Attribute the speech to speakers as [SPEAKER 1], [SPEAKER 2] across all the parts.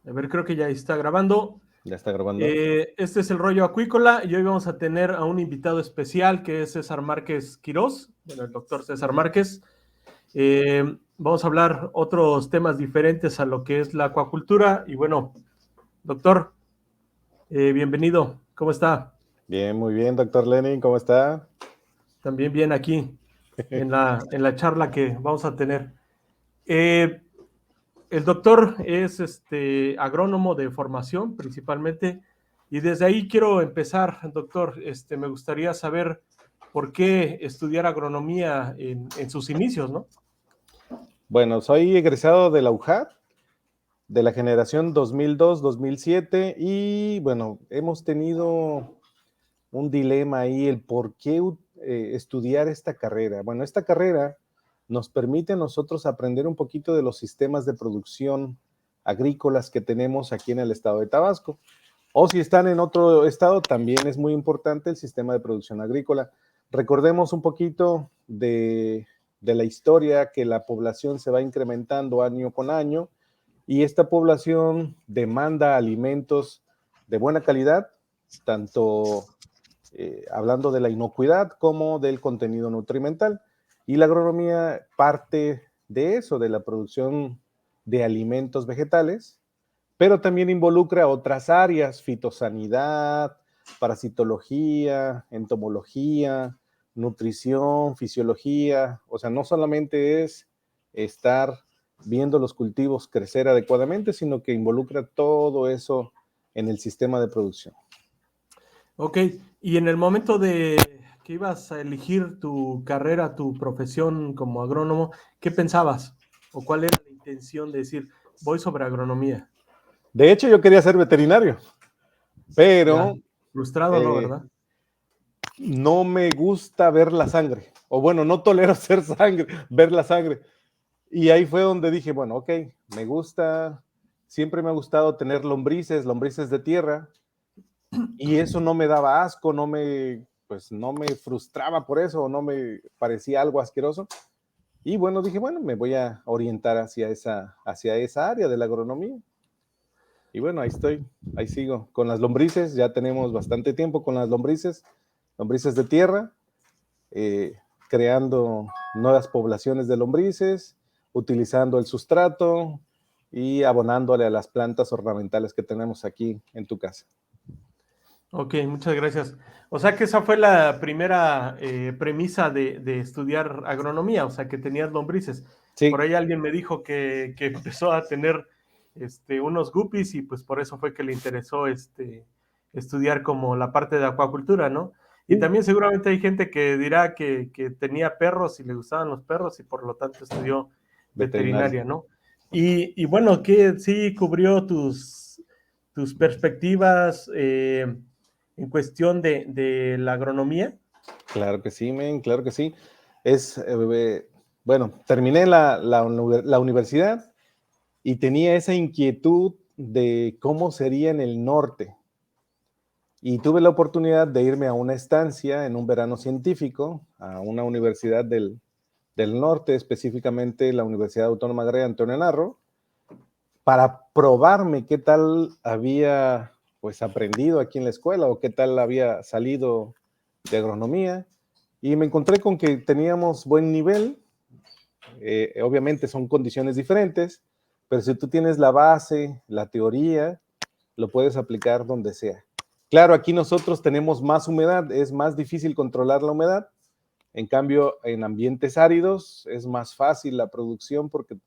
[SPEAKER 1] A ver, creo que ya está grabando.
[SPEAKER 2] Ya está grabando.
[SPEAKER 1] Este es el Rollo Acuícola y hoy vamos a tener a un invitado especial que es César Márquez Quirós, bueno, el doctor César Márquez. Vamos a hablar otros temas diferentes a lo que es la acuacultura. Y bueno, doctor, bienvenido. ¿Cómo está?
[SPEAKER 2] Bien, muy bien, doctor Lenin, ¿cómo está?
[SPEAKER 1] También bien aquí en la charla que vamos a tener. Eh, el doctor es agrónomo de formación principalmente, y desde ahí quiero empezar, doctor. Me gustaría saber por qué estudiar agronomía en sus inicios, ¿no?
[SPEAKER 2] Bueno, soy egresado de la UJAT, de la generación 2002-2007, y bueno, hemos tenido un dilema ahí, el por qué estudiar esta carrera. Bueno, esta carrera nos permite a nosotros aprender un poquito de los sistemas de producción agrícolas que tenemos aquí en el estado de Tabasco. O si están en otro estado, también es muy importante el sistema de producción agrícola. Recordemos un poquito de la historia, que la población se va incrementando año con año y esta población demanda alimentos de buena calidad, tanto hablando de la inocuidad como del contenido nutrimental. Y la agronomía parte de eso, de la producción de alimentos vegetales, pero también involucra otras áreas: fitosanidad, parasitología, entomología, nutrición, fisiología. O sea, no solamente es estar viendo los cultivos crecer adecuadamente, sino que involucra todo eso en el sistema de producción.
[SPEAKER 1] Ok, y en el momento de que ibas a elegir tu carrera, tu profesión como agrónomo, ¿qué pensabas? ¿O cuál era la intención de decir, voy sobre agronomía?
[SPEAKER 2] De hecho, yo quería ser veterinario,
[SPEAKER 1] Ya,
[SPEAKER 2] pero
[SPEAKER 1] frustrado, ¿no,
[SPEAKER 2] eh,
[SPEAKER 1] verdad?
[SPEAKER 2] no me gusta ver la sangre, o bueno, no tolero ver la sangre. Y ahí fue donde dije, bueno, ok, me gusta, siempre me ha gustado tener lombrices de tierra, y eso no me daba asco, pues no me frustraba por eso, no me parecía algo asqueroso. Y bueno, dije, bueno, me voy a orientar hacia esa área de la agronomía. Y bueno, ahí estoy, ahí sigo. Con las lombrices, ya tenemos bastante tiempo con las lombrices de tierra, eh, creando nuevas poblaciones de lombrices, utilizando el sustrato y abonándole a las plantas ornamentales que tenemos aquí en tu casa.
[SPEAKER 1] Ok, muchas gracias. O sea que esa fue la primera premisa de estudiar agronomía, o sea que tenías lombrices. Por
[SPEAKER 2] Sí,
[SPEAKER 1] ahí alguien me dijo que empezó a tener unos guppies y pues por eso fue que le interesó estudiar como la parte de acuacultura, ¿no? Y
[SPEAKER 2] sí,
[SPEAKER 1] también seguramente hay gente que dirá que tenía perros y le gustaban los perros y por lo tanto estudió
[SPEAKER 2] veterinario.
[SPEAKER 1] veterinaria, ¿no? Y bueno, que sí cubrió tus perspectivas en cuestión de la agronomía.
[SPEAKER 2] Claro que sí, men, claro que sí. Es, bueno, terminé la universidad y tenía esa inquietud de cómo sería en el norte. Y tuve la oportunidad de irme a una estancia en un verano científico, a una universidad del norte, específicamente la Universidad Autónoma de Antonio Narro, para probarme qué tal había pues aprendido aquí en la escuela o qué tal había salido de agronomía. Y me encontré con que teníamos buen nivel. Obviamente son condiciones diferentes, pero si tú tienes la base, la teoría, lo puedes aplicar donde sea. Claro, aquí nosotros tenemos más humedad, es más difícil controlar la humedad. En cambio, en ambientes áridos es más fácil la producción porque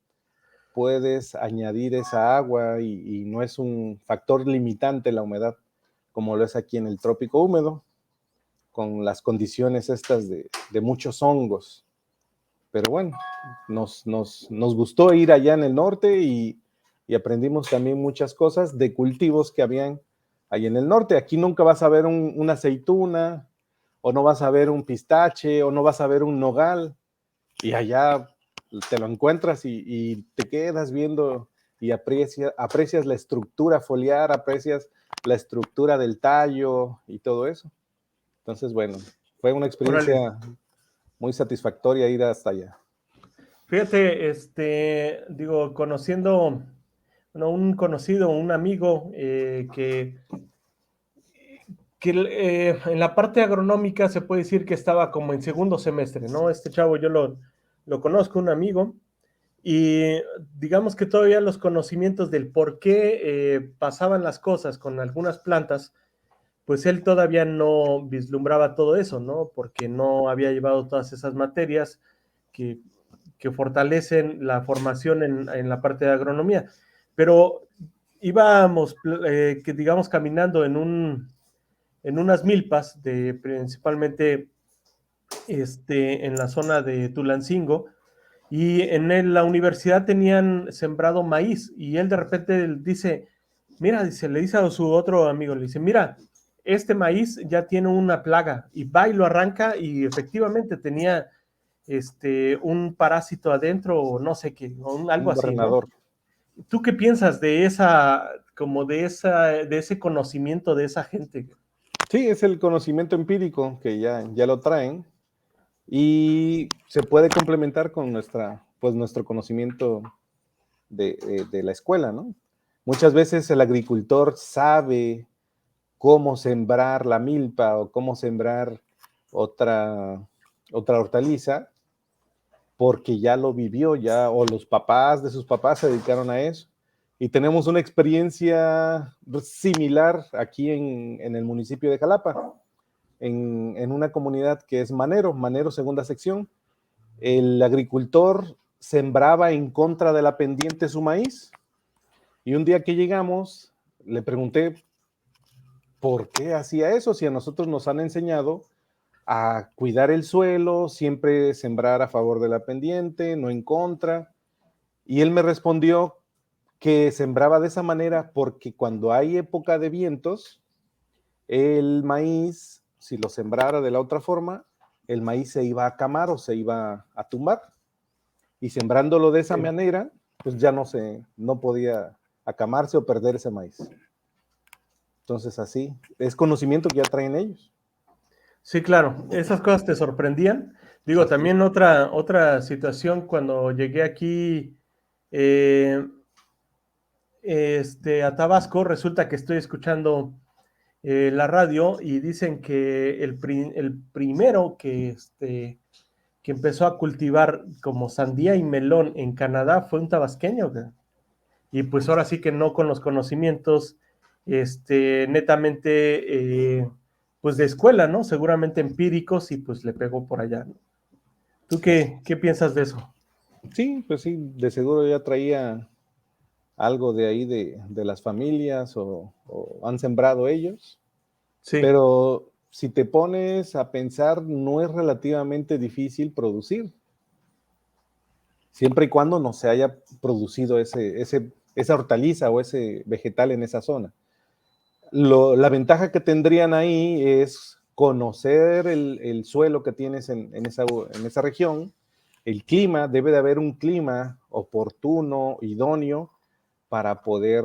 [SPEAKER 2] puedes añadir esa agua y no es un factor limitante la humedad, como lo es aquí en el trópico húmedo, con las condiciones estas de muchos hongos. Pero bueno, nos gustó ir allá en el norte y aprendimos también muchas cosas de cultivos que habían ahí en el norte. Aquí nunca vas a ver una aceituna, o no vas a ver un pistache, o no vas a ver un nogal, y allá te lo encuentras y te quedas viendo y aprecias la estructura foliar, aprecias la estructura del tallo y todo eso. Entonces, bueno, fue una
[SPEAKER 1] Órale.
[SPEAKER 2] experiencia muy satisfactoria ir hasta allá.
[SPEAKER 1] Fíjate, digo, conociendo bueno, un conocido, un amigo que en la parte agronómica se puede decir que estaba como en segundo semestre, ¿no? Este chavo yo lo conozco, un amigo, y digamos que todavía los conocimientos del por qué pasaban las cosas con algunas plantas, pues él todavía no vislumbraba todo eso, ¿no? Porque no había llevado todas esas materias que, que fortalecen la formación en la parte de agronomía. Pero íbamos, que digamos, caminando en unas milpas, principalmente en la zona de Tulancingo, y la universidad tenían sembrado maíz, y él de repente dice, mira, le dice a su otro amigo, le dice, mira, este maíz ya tiene una plaga, y va y lo arranca, y efectivamente tenía un parásito adentro, o no sé qué, algo
[SPEAKER 2] Un
[SPEAKER 1] así, ¿no?
[SPEAKER 2] gobernador.
[SPEAKER 1] ¿Tú qué piensas de de ese conocimiento de esa gente?
[SPEAKER 2] Sí, es el conocimiento empírico que ya lo traen y se puede complementar con nuestro conocimiento de la escuela, ¿no? Muchas veces el agricultor sabe cómo sembrar la milpa o cómo sembrar otra, otra hortaliza porque ya lo vivió, o los papás de sus papás se dedicaron a eso. Y tenemos una experiencia similar aquí en el municipio de Jalapa, en una comunidad que es Manero segunda sección. El agricultor sembraba en contra de la pendiente su maíz y un día que llegamos le pregunté por qué hacía eso si a nosotros nos han enseñado a cuidar el suelo, siempre sembrar a favor de la pendiente, no en contra. Y él me respondió que sembraba de esa manera porque cuando hay época de vientos, el maíz, si lo sembrara de la otra forma, el maíz se iba a camar o se iba a tumbar. Y sembrándolo de esa manera, pues ya no podía acamarse o perder ese maíz. Entonces así, es conocimiento que ya traen ellos.
[SPEAKER 1] Sí, claro, esas cosas te sorprendían. Digo,
[SPEAKER 2] Así es.
[SPEAKER 1] también otra situación cuando llegué aquí eh, a Tabasco, resulta que estoy escuchando la radio y dicen que el primero que empezó a cultivar como sandía y melón en Canadá fue un tabasqueño. Y pues ahora sí que no con los conocimientos netamente pues de escuela, ¿no? Seguramente empíricos y pues le pegó por allá, ¿no? ¿Tú qué piensas de eso?
[SPEAKER 2] Sí, pues sí, de seguro ya traía algo de ahí de las familias o han sembrado ellos,
[SPEAKER 1] Sí,
[SPEAKER 2] pero si te pones a pensar, no es relativamente difícil producir, siempre y cuando no se haya producido esa hortaliza o ese vegetal en esa zona. La ventaja que tendrían ahí es conocer el suelo que tienes en esa región, el clima, debe de haber un clima oportuno, idóneo, para poder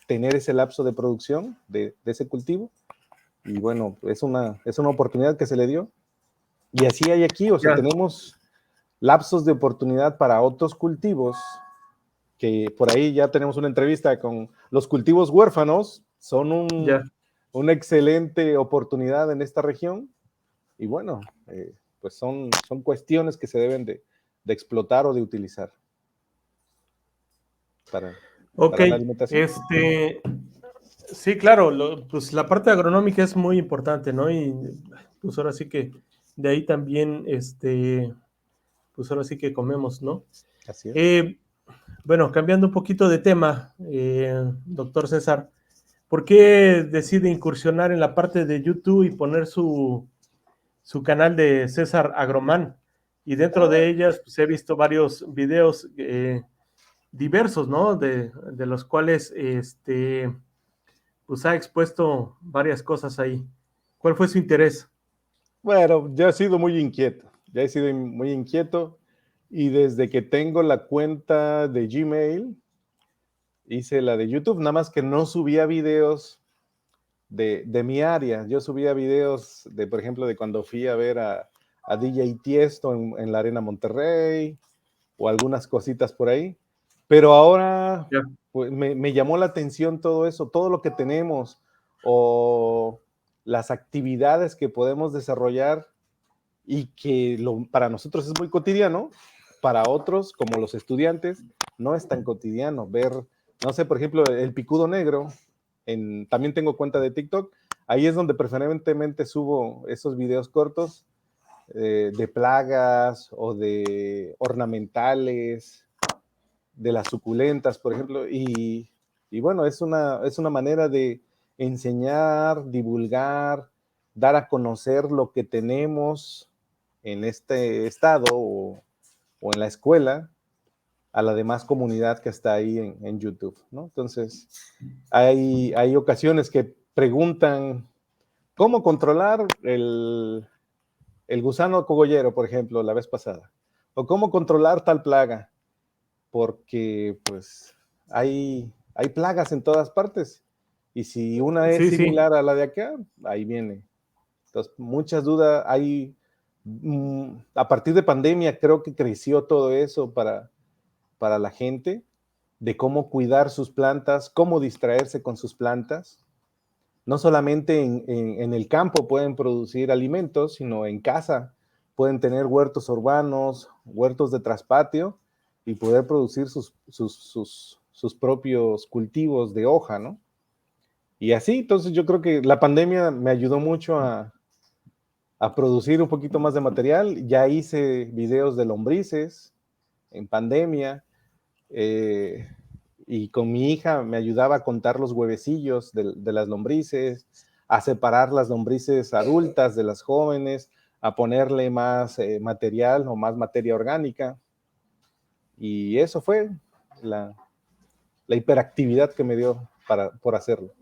[SPEAKER 2] tener ese lapso de producción de ese cultivo. Y bueno, es una oportunidad que se le dio. Y así hay aquí, o sea,
[SPEAKER 1] ya,
[SPEAKER 2] tenemos lapsos de oportunidad para otros cultivos, que por ahí ya tenemos una entrevista con los cultivos huérfanos, son
[SPEAKER 1] ya.
[SPEAKER 2] una excelente oportunidad en esta región. Y bueno, pues son cuestiones que se deben de explotar o de utilizar para,
[SPEAKER 1] Ok,
[SPEAKER 2] para la alimentación.
[SPEAKER 1] sí, claro, pues la parte agronómica es muy importante, ¿no? Y pues ahora sí que de ahí también, pues ahora sí que comemos, ¿no?
[SPEAKER 2] Así es.
[SPEAKER 1] Eh, bueno, cambiando un poquito de tema, doctor César, ¿por qué decide incursionar en la parte de YouTube y poner su canal de César Agromán? Y dentro de ellas, pues he visto varios videos diversos, ¿no? De los cuales, pues ha expuesto varias cosas ahí. ¿Cuál fue su interés?
[SPEAKER 2] Bueno, ya he sido muy inquieto, ya he sido muy inquieto y desde que tengo la cuenta de Gmail, hice la de YouTube, nada más que no subía videos de mi área. Yo subía videos de, por ejemplo, de cuando fui a ver a DJ Tiesto en la Arena Monterrey o algunas cositas por ahí, Pero ahora
[SPEAKER 1] Ya.
[SPEAKER 2] pues, me llamó la atención todo eso, todo lo que tenemos o las actividades que podemos desarrollar y que para nosotros es muy cotidiano, para otros, como los estudiantes, no es tan cotidiano ver, no sé, por ejemplo, el picudo negro, también tengo cuenta de TikTok, ahí es donde preferentemente subo esos videos cortos de plagas o de ornamentales, de las suculentas, por ejemplo, y bueno, es una manera de enseñar, divulgar, dar a conocer lo que tenemos en este estado o en la escuela a la demás comunidad que está ahí en YouTube, ¿no? Entonces, hay ocasiones que preguntan cómo controlar el gusano cogollero, por ejemplo, la vez pasada, o cómo controlar tal plaga, porque pues hay plagas en todas partes, y si una es
[SPEAKER 1] Sí, sí.
[SPEAKER 2] similar a la de acá, ahí viene. Entonces, muchas dudas hay. A partir de pandemia creo que creció todo eso para la gente, de cómo cuidar sus plantas, cómo distraerse con sus plantas. No solamente en el campo pueden producir alimentos, sino en casa pueden tener huertos urbanos, huertos de traspatio y poder producir sus propios cultivos de hoja, ¿no? Y así, entonces yo creo que la pandemia me ayudó mucho a producir un poquito más de material. Ya hice videos de lombrices en pandemia, eh, y con mi hija me ayudaba a contar los huevecillos de las lombrices, a separar las lombrices adultas de las jóvenes, a ponerle más material o más materia orgánica. Y eso fue la, la hiperactividad que me dio por hacerlo.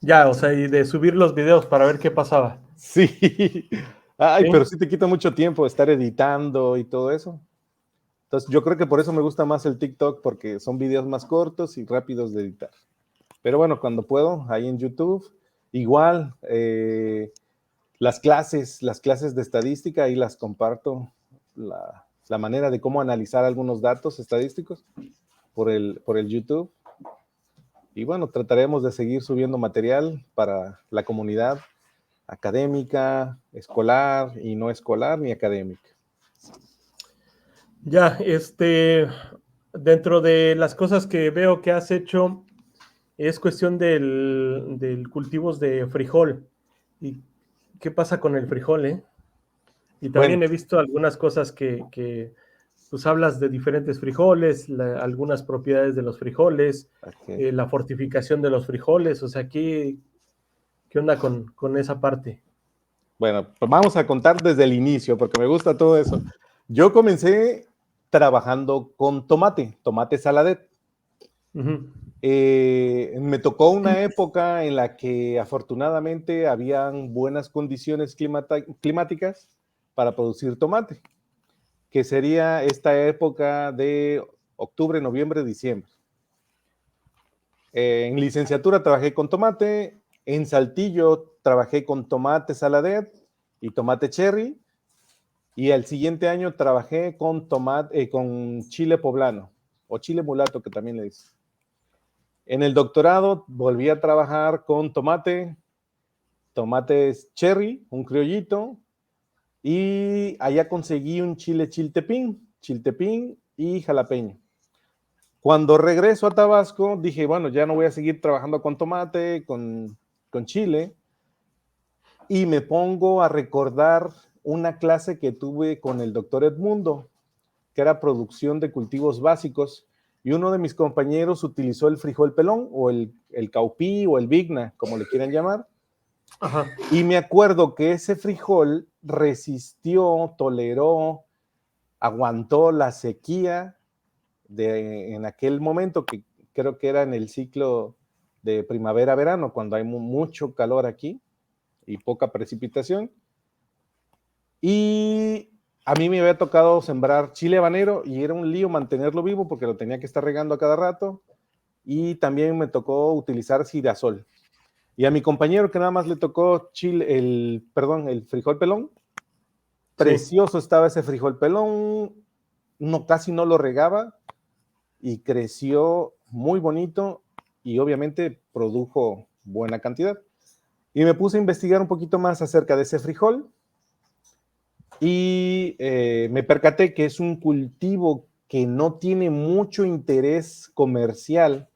[SPEAKER 1] Ya, o sea, y de subir los videos para ver qué pasaba.
[SPEAKER 2] Sí. Ay, pero
[SPEAKER 1] Sí.
[SPEAKER 2] sí te quita mucho tiempo estar editando y todo eso. Entonces, yo creo que por eso me gusta más el TikTok, porque son videos más cortos y rápidos de editar. Pero bueno, cuando puedo, ahí en YouTube, igual, las clases de estadística, ahí las comparto, la manera de cómo analizar algunos datos estadísticos por el YouTube. Y bueno, trataremos de seguir subiendo material para la comunidad académica, escolar y no escolar ni académica.
[SPEAKER 1] Ya, dentro de las cosas que veo que has hecho, es cuestión del cultivos de frijol. ¿Y qué pasa con el frijol, eh? Y
[SPEAKER 2] Bueno,
[SPEAKER 1] también he visto algunas cosas pues hablas de diferentes frijoles, algunas propiedades de los frijoles,
[SPEAKER 2] okay.
[SPEAKER 1] la fortificación de los frijoles, o sea, ¿qué onda con esa parte?
[SPEAKER 2] Bueno, pues vamos a contar desde el inicio, porque me gusta todo eso. Yo comencé trabajando con tomate saladet.
[SPEAKER 1] Ujú.
[SPEAKER 2] Me tocó una época en la que afortunadamente habían buenas condiciones climáticas para producir tomate, que sería esta época de octubre, noviembre, diciembre. En licenciatura trabajé con tomate, en Saltillo trabajé con tomate saladet y tomate cherry, y al siguiente año trabajé con chile poblano o chile mulato, que también le dice. En el doctorado volví a trabajar con tomates cherry, un criollito, y allá conseguí un chile chiltepín y jalapeño. Cuando regreso a Tabasco, dije, bueno, ya no voy a seguir trabajando con tomate, con chile, y me pongo a recordar una clase que tuve con el doctor Edmundo, que era producción de cultivos básicos, y uno de mis compañeros utilizó el frijol pelón, o el caupí, o el vigna, como le quieran llamar,
[SPEAKER 1] Ajá.
[SPEAKER 2] y me acuerdo que ese frijol resistió, toleró, aguantó la sequía en aquel momento, que creo que era en el ciclo de primavera-verano, cuando hay mucho calor aquí y poca precipitación. Y a mí me había tocado sembrar chile habanero y era un lío mantenerlo vivo porque lo tenía que estar regando a cada rato. Y también me tocó utilizar girasol. Y a mi compañero que nada más le tocó el frijol pelón,
[SPEAKER 1] Sí.
[SPEAKER 2] precioso estaba ese frijol pelón, no, casi no lo regaba, y creció muy bonito y obviamente produjo buena cantidad. Y me puse a investigar un poquito más acerca de ese frijol y me percaté que es un cultivo que no tiene mucho interés comercial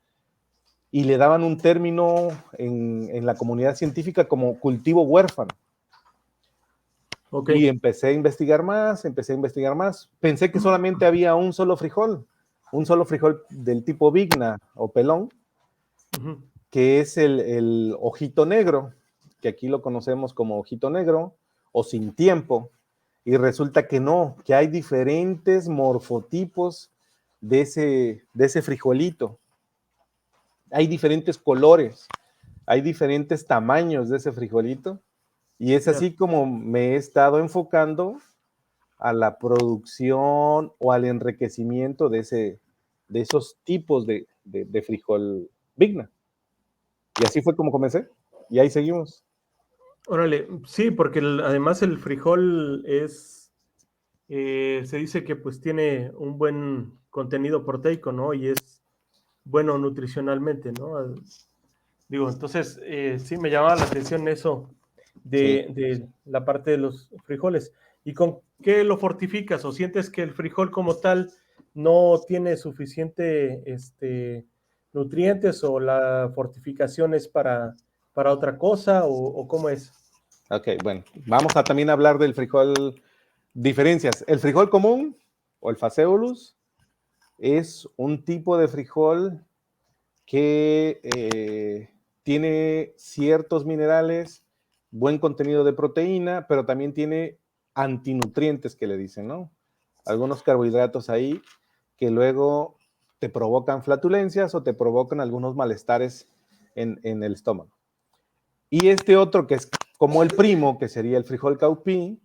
[SPEAKER 2] y le daban un término en la comunidad científica como cultivo huérfano.
[SPEAKER 1] Ok.
[SPEAKER 2] Y empecé a investigar más. Pensé que solamente había un solo frijol del tipo vigna o pelón,
[SPEAKER 1] Ujú.
[SPEAKER 2] que es el ojito negro, que aquí lo conocemos como ojito negro o sin tiempo. Y resulta que no, que hay diferentes morfotipos de ese frijolito. Hay diferentes colores, hay diferentes tamaños de ese frijolito. Y es
[SPEAKER 1] Ya.
[SPEAKER 2] así como me he estado enfocando a la producción o al enriquecimiento de esos tipos de frijol vigna. Y así fue como comencé. Y ahí seguimos.
[SPEAKER 1] Órale, sí, porque además el frijol se dice que pues tiene un buen contenido proteico, ¿no? Y es bueno nutricionalmente, ¿no? Digo, entonces sí me llamaba la atención eso
[SPEAKER 2] Sí.
[SPEAKER 1] de la parte de los frijoles. ¿Y con qué lo fortificas? ¿O sientes que el frijol como tal no tiene suficiente nutrientes o la fortificación es para otra cosa o cómo es?
[SPEAKER 2] Ok, bueno. Vamos a también hablar del frijol. Diferencias. El frijol común o el Phaseolus es un tipo de frijol que tiene ciertos minerales, buen contenido de proteína, pero también tiene antinutrientes que le dicen, ¿no? Algunos carbohidratos ahí que luego te provocan flatulencias o te provocan algunos malestares en el estómago. Y este otro que es como el primo, que sería el frijol caupi,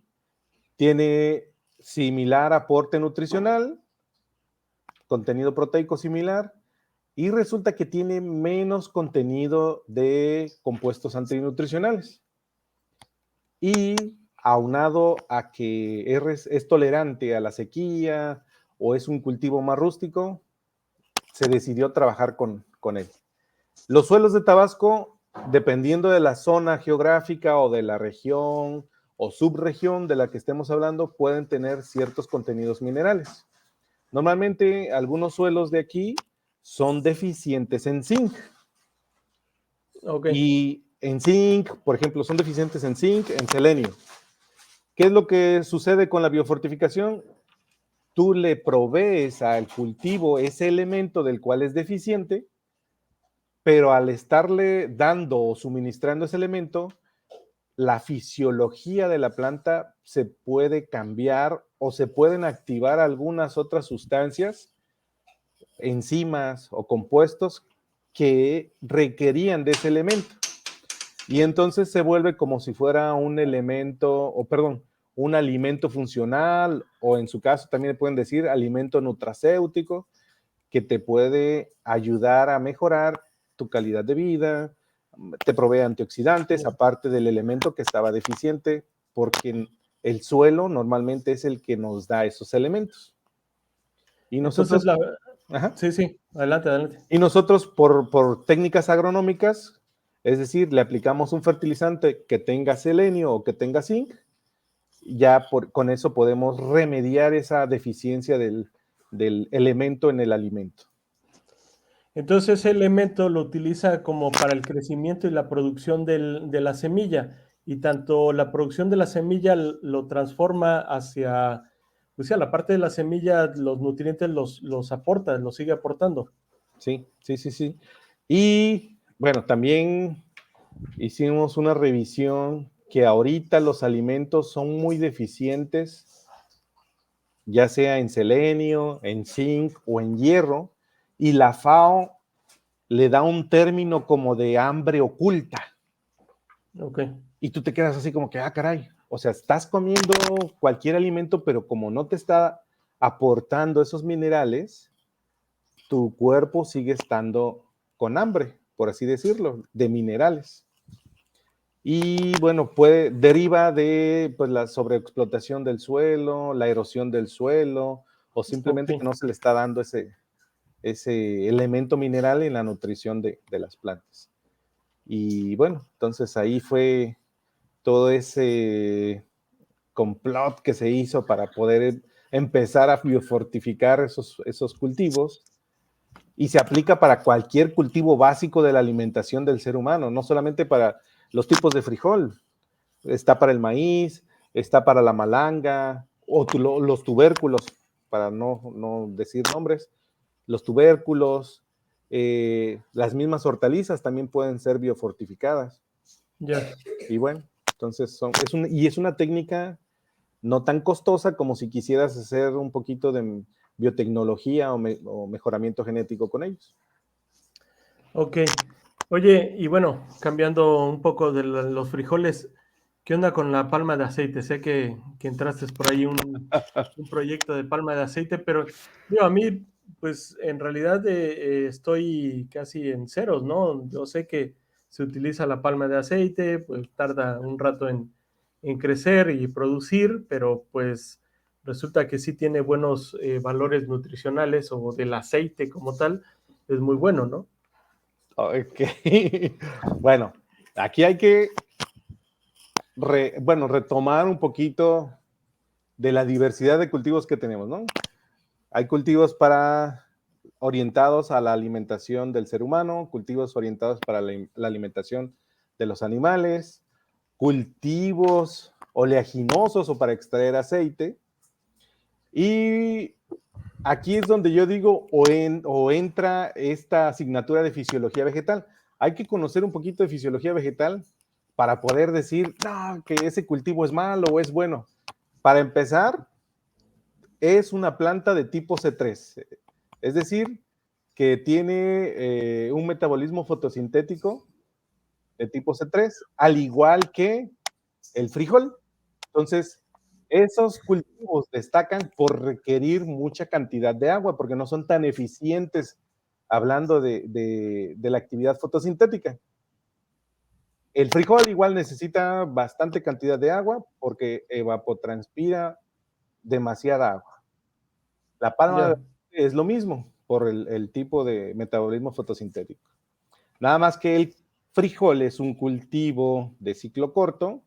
[SPEAKER 2] tiene similar aporte nutricional, contenido proteico similar, y resulta que tiene menos contenido de compuestos antinutricionales. Y aunado a que es tolerante a la sequía o es un cultivo más rústico, se decidió trabajar con él. Los suelos de Tabasco, dependiendo de la zona geográfica o de la región o subregión de la que estemos hablando, pueden tener ciertos contenidos minerales. Normalmente, algunos suelos de aquí son deficientes en zinc.
[SPEAKER 1] Ok.
[SPEAKER 2] Y en zinc, por ejemplo, son deficientes en zinc, en selenio. ¿Qué es lo que sucede con la biofortificación? Tú le provees al cultivo ese elemento del cual es deficiente, pero al estarle dando o suministrando ese elemento, la fisiología de la planta se puede cambiar o se pueden activar algunas otras sustancias, enzimas o compuestos que requerían de ese elemento. Y entonces se vuelve como si fuera un elemento, o perdón, un alimento funcional, o en su caso también le pueden decir alimento nutracéutico, que te puede ayudar a mejorar tu calidad de vida, te provee antioxidantes, aparte del elemento que estaba deficiente, porque el suelo normalmente es el que nos da esos elementos. Y
[SPEAKER 1] Entonces,
[SPEAKER 2] nosotros, ajá,
[SPEAKER 1] sí, sí, adelante, adelante.
[SPEAKER 2] y nosotros por técnicas agronómicas, es decir, le aplicamos un fertilizante que tenga selenio o que tenga zinc, ya con eso podemos remediar esa deficiencia del elemento en el alimento.
[SPEAKER 1] Entonces, ese elemento lo utiliza como para el crecimiento y la producción de la semilla, y tanto la producción de la semilla lo transforma hacia, o sea, la parte de la semilla, los nutrientes los aporta, los sigue aportando.
[SPEAKER 2] Sí, sí, sí, sí. Y bueno, también hicimos una revisión que ahorita los alimentos son muy deficientes, ya sea en selenio, en zinc o en hierro, y la FAO le da un término como de hambre oculta.
[SPEAKER 1] Ok.
[SPEAKER 2] Y tú te quedas así como que, ah, caray, o sea, estás comiendo cualquier alimento, pero como no te está aportando esos minerales, tu cuerpo sigue estando con hambre, por así decirlo, de minerales. Y bueno, deriva de pues, la sobreexplotación del suelo, la erosión del suelo, o
[SPEAKER 1] Ok.
[SPEAKER 2] simplemente que no se le está dando ese elemento mineral en la nutrición de las plantas. Y bueno, entonces ahí fue todo ese complot que se hizo para poder empezar a biofortificar esos cultivos, y se aplica para cualquier cultivo básico de la alimentación del ser humano, no solamente para los tipos de frijol, está para el maíz, está para la malanga, o los tubérculos, para no decir nombres, los tubérculos, las mismas hortalizas también pueden ser biofortificadas.
[SPEAKER 1] Ya.
[SPEAKER 2] Y bueno, entonces es una técnica no tan costosa como si quisieras hacer un poquito de biotecnología o mejoramiento genético con ellos.
[SPEAKER 1] Ok. Oye, y bueno, cambiando un poco de los frijoles, ¿qué onda con la palma de aceite? Sé que entraste por ahí un proyecto de palma de aceite, pero digo, a mí, pues en realidad estoy casi en ceros, ¿no? Yo sé que se utiliza la palma de aceite, pues tarda un rato en crecer y producir, pero pues resulta que sí tiene buenos valores nutricionales o del aceite como tal, es muy bueno, ¿no?
[SPEAKER 2] Ok. Bueno, aquí hay que retomar un poquito de la diversidad de cultivos que tenemos, ¿no? Hay cultivos orientados a la alimentación del ser humano, cultivos orientados para la alimentación de los animales, cultivos oleaginosos o para extraer aceite. Y aquí es donde yo digo, o entra esta asignatura de fisiología vegetal. Hay que conocer un poquito de fisiología vegetal para poder decir, no, que ese cultivo es malo o es bueno. Para empezar, es una planta de tipo C3, es decir, que tiene un metabolismo fotosintético de tipo C3, al igual que el frijol. Entonces, esos cultivos destacan por requerir mucha cantidad de agua, porque no son tan eficientes hablando de la actividad fotosintética. El frijol igual necesita bastante cantidad de agua porque evapotranspira demasiada agua. La palma
[SPEAKER 1] Ya.
[SPEAKER 2] es lo mismo por el tipo de metabolismo fotosintético. Nada más que el frijol es un cultivo de ciclo corto,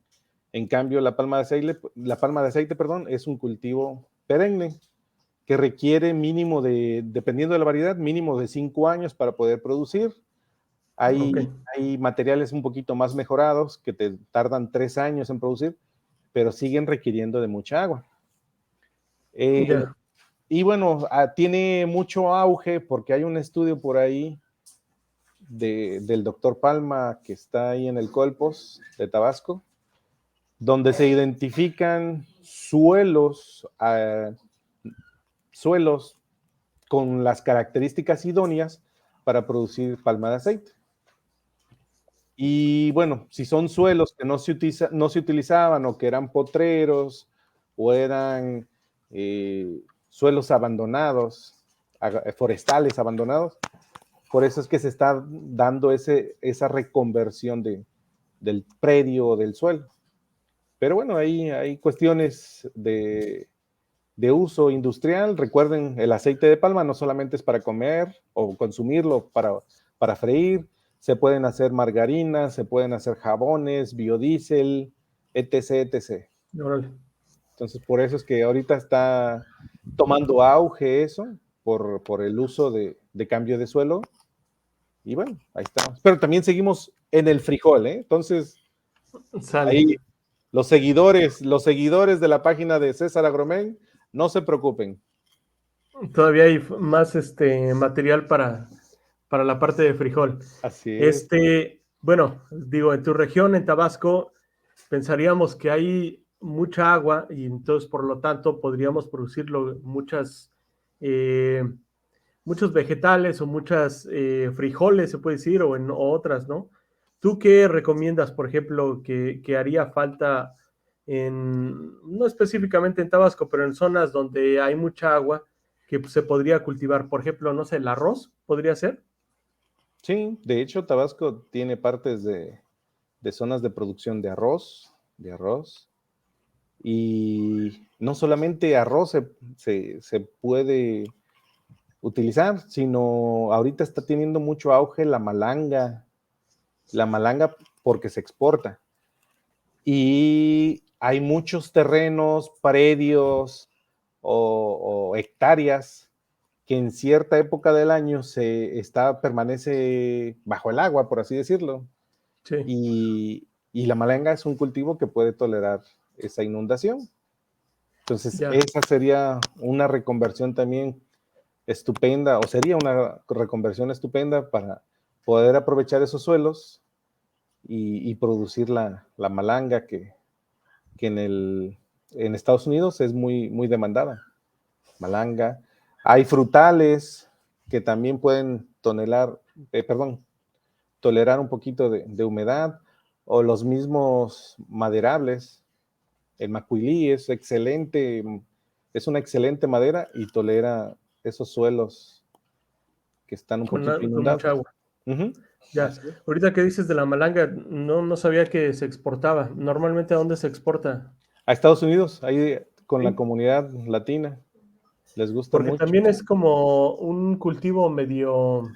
[SPEAKER 2] en cambio la palma de aceite, perdón, es un cultivo perenne que requiere dependiendo de la variedad, mínimo de 5 años para poder producir.
[SPEAKER 1] Ok.
[SPEAKER 2] Hay materiales un poquito más mejorados que te tardan 3 años en producir, pero siguen requiriendo de mucha agua.
[SPEAKER 1] Ya.
[SPEAKER 2] Y bueno, tiene mucho auge porque hay un estudio por ahí del doctor Palma que está ahí en el Colpos de Tabasco, donde se identifican suelos con las características idóneas para producir palma de aceite. Y bueno, si son suelos que no se utilizaban o que eran potreros o eran suelos abandonados, forestales abandonados, por eso es que se está dando esa reconversión del predio o del suelo. Pero bueno, ahí hay cuestiones de uso industrial. Recuerden, el aceite de palma no solamente es para comer o consumirlo para freír, se pueden hacer margarinas, se pueden hacer jabones, biodiesel, etc., etc.
[SPEAKER 1] Órale.
[SPEAKER 2] Entonces, por eso es que ahorita está tomando auge eso, por el uso de cambio de suelo. Y bueno, ahí estamos. Pero también seguimos en el frijol, ¿eh? Entonces,
[SPEAKER 1] Sale.
[SPEAKER 2] ahí los seguidores de la página de César Agromén, no se preocupen.
[SPEAKER 1] Todavía hay más material para la parte de frijol.
[SPEAKER 2] Así es.
[SPEAKER 1] Bueno, digo, en tu región, en Tabasco, pensaríamos que hay mucha agua y entonces, por lo tanto, podríamos producir eh, muchos vegetales o muchas frijoles, se puede decir, o otras, ¿no? ¿Tú qué recomiendas, por ejemplo, que haría falta no específicamente en Tabasco, pero en zonas donde hay mucha agua que se podría cultivar? Por ejemplo, no sé, el arroz podría ser.
[SPEAKER 2] Sí, de hecho, Tabasco tiene partes de zonas de producción de arroz, y no solamente arroz se puede utilizar, sino ahorita está teniendo mucho auge la malanga porque se exporta. Y hay muchos terrenos, predios o hectáreas que en cierta época del año permanece bajo el agua, por así decirlo.
[SPEAKER 1] Sí.
[SPEAKER 2] Y la malanga es un cultivo que puede tolerar esa inundación. Entonces, esa sería una reconversión también estupenda, o sería una reconversión estupenda para poder aprovechar esos suelos y producir la malanga que en Estados Unidos es muy, muy demandada. Malanga. Hay frutales que también pueden tolerar un poquito de humedad, o los mismos maderables. El macuilí es excelente, es una excelente madera y tolera esos suelos que están un poquito inundados.
[SPEAKER 1] Con mucha agua. Ya, ahorita que dices de la malanga, no sabía que se exportaba. Normalmente, ¿a dónde se exporta?
[SPEAKER 2] A Estados Unidos, ahí con la comunidad latina. Les gusta
[SPEAKER 1] porque
[SPEAKER 2] mucho.
[SPEAKER 1] También es como un cultivo medio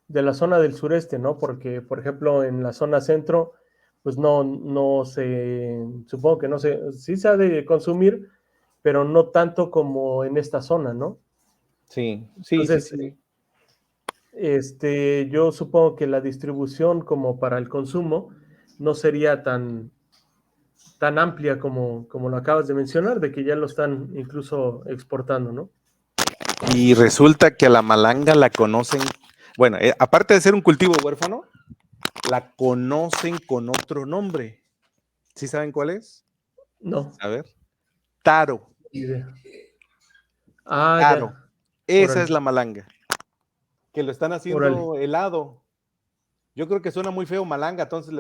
[SPEAKER 1] de la zona del sureste, ¿no? Porque, por ejemplo, en la zona centro, pues no supongo que no se, sí se ha de consumir, pero no tanto como en esta zona, ¿no?
[SPEAKER 2] Sí.
[SPEAKER 1] Entonces, yo supongo que la distribución como para el consumo no sería tan amplia como lo acabas de mencionar, de que ya lo están incluso exportando, ¿no?
[SPEAKER 2] Y resulta que a la malanga la conocen, bueno, aparte de ser un cultivo huérfano, la conocen con otro nombre. ¿Sí saben cuál es?
[SPEAKER 1] No.
[SPEAKER 2] A ver. Taro.
[SPEAKER 1] Idea.
[SPEAKER 2] Taro.
[SPEAKER 1] Ya.
[SPEAKER 2] Esa
[SPEAKER 1] Órale.
[SPEAKER 2] es la malanga. Que lo están haciendo
[SPEAKER 1] Órale.
[SPEAKER 2] helado. Yo creo que suena muy feo malanga, entonces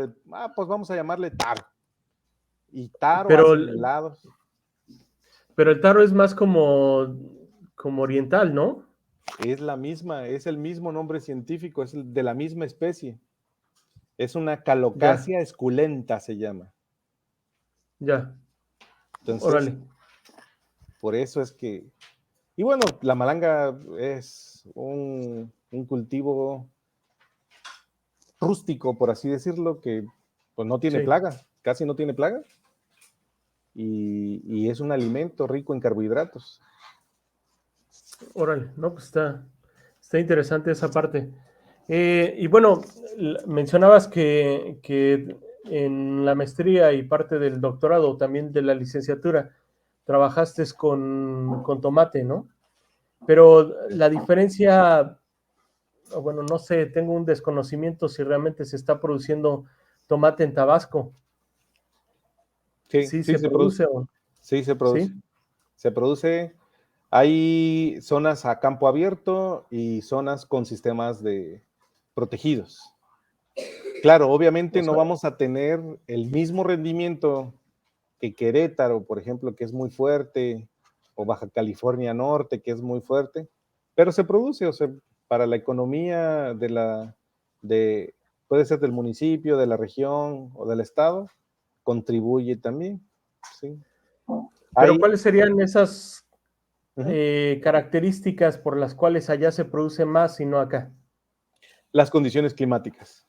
[SPEAKER 2] pues vamos a llamarle taro. Y taro hacen helados.
[SPEAKER 1] Pero el taro es más como oriental, ¿no?
[SPEAKER 2] Es la misma, es el mismo nombre científico, es de la misma especie. Es una Calocasia esculenta, se llama.
[SPEAKER 1] Ya.
[SPEAKER 2] Entonces,
[SPEAKER 1] Órale.
[SPEAKER 2] por eso es que... Y bueno, la malanga es un cultivo rústico, por así decirlo, que pues no tiene plaga, casi no tiene plaga. Y es un alimento rico en carbohidratos.
[SPEAKER 1] Órale, no, pues está interesante esa parte. Y bueno, mencionabas que en la maestría y parte del doctorado, también de la licenciatura, trabajaste con tomate, ¿no? Pero la diferencia, bueno, no sé, tengo un desconocimiento si realmente se está produciendo tomate en Tabasco.
[SPEAKER 2] Sí,
[SPEAKER 1] ¿Se produce o?
[SPEAKER 2] Sí, se produce.
[SPEAKER 1] ¿Sí?
[SPEAKER 2] Se produce. Hay zonas a campo abierto y zonas con sistemas protegidos. Claro, obviamente no vamos a tener el mismo rendimiento que Querétaro, por ejemplo, que es muy fuerte, o Baja California Norte, que es muy fuerte, pero se produce, o sea, para la economía puede ser del municipio, de la región o del estado, contribuye también, sí.
[SPEAKER 1] Pero ¿cuáles serían esas características por las cuales allá se produce más y no acá?
[SPEAKER 2] Las condiciones climáticas.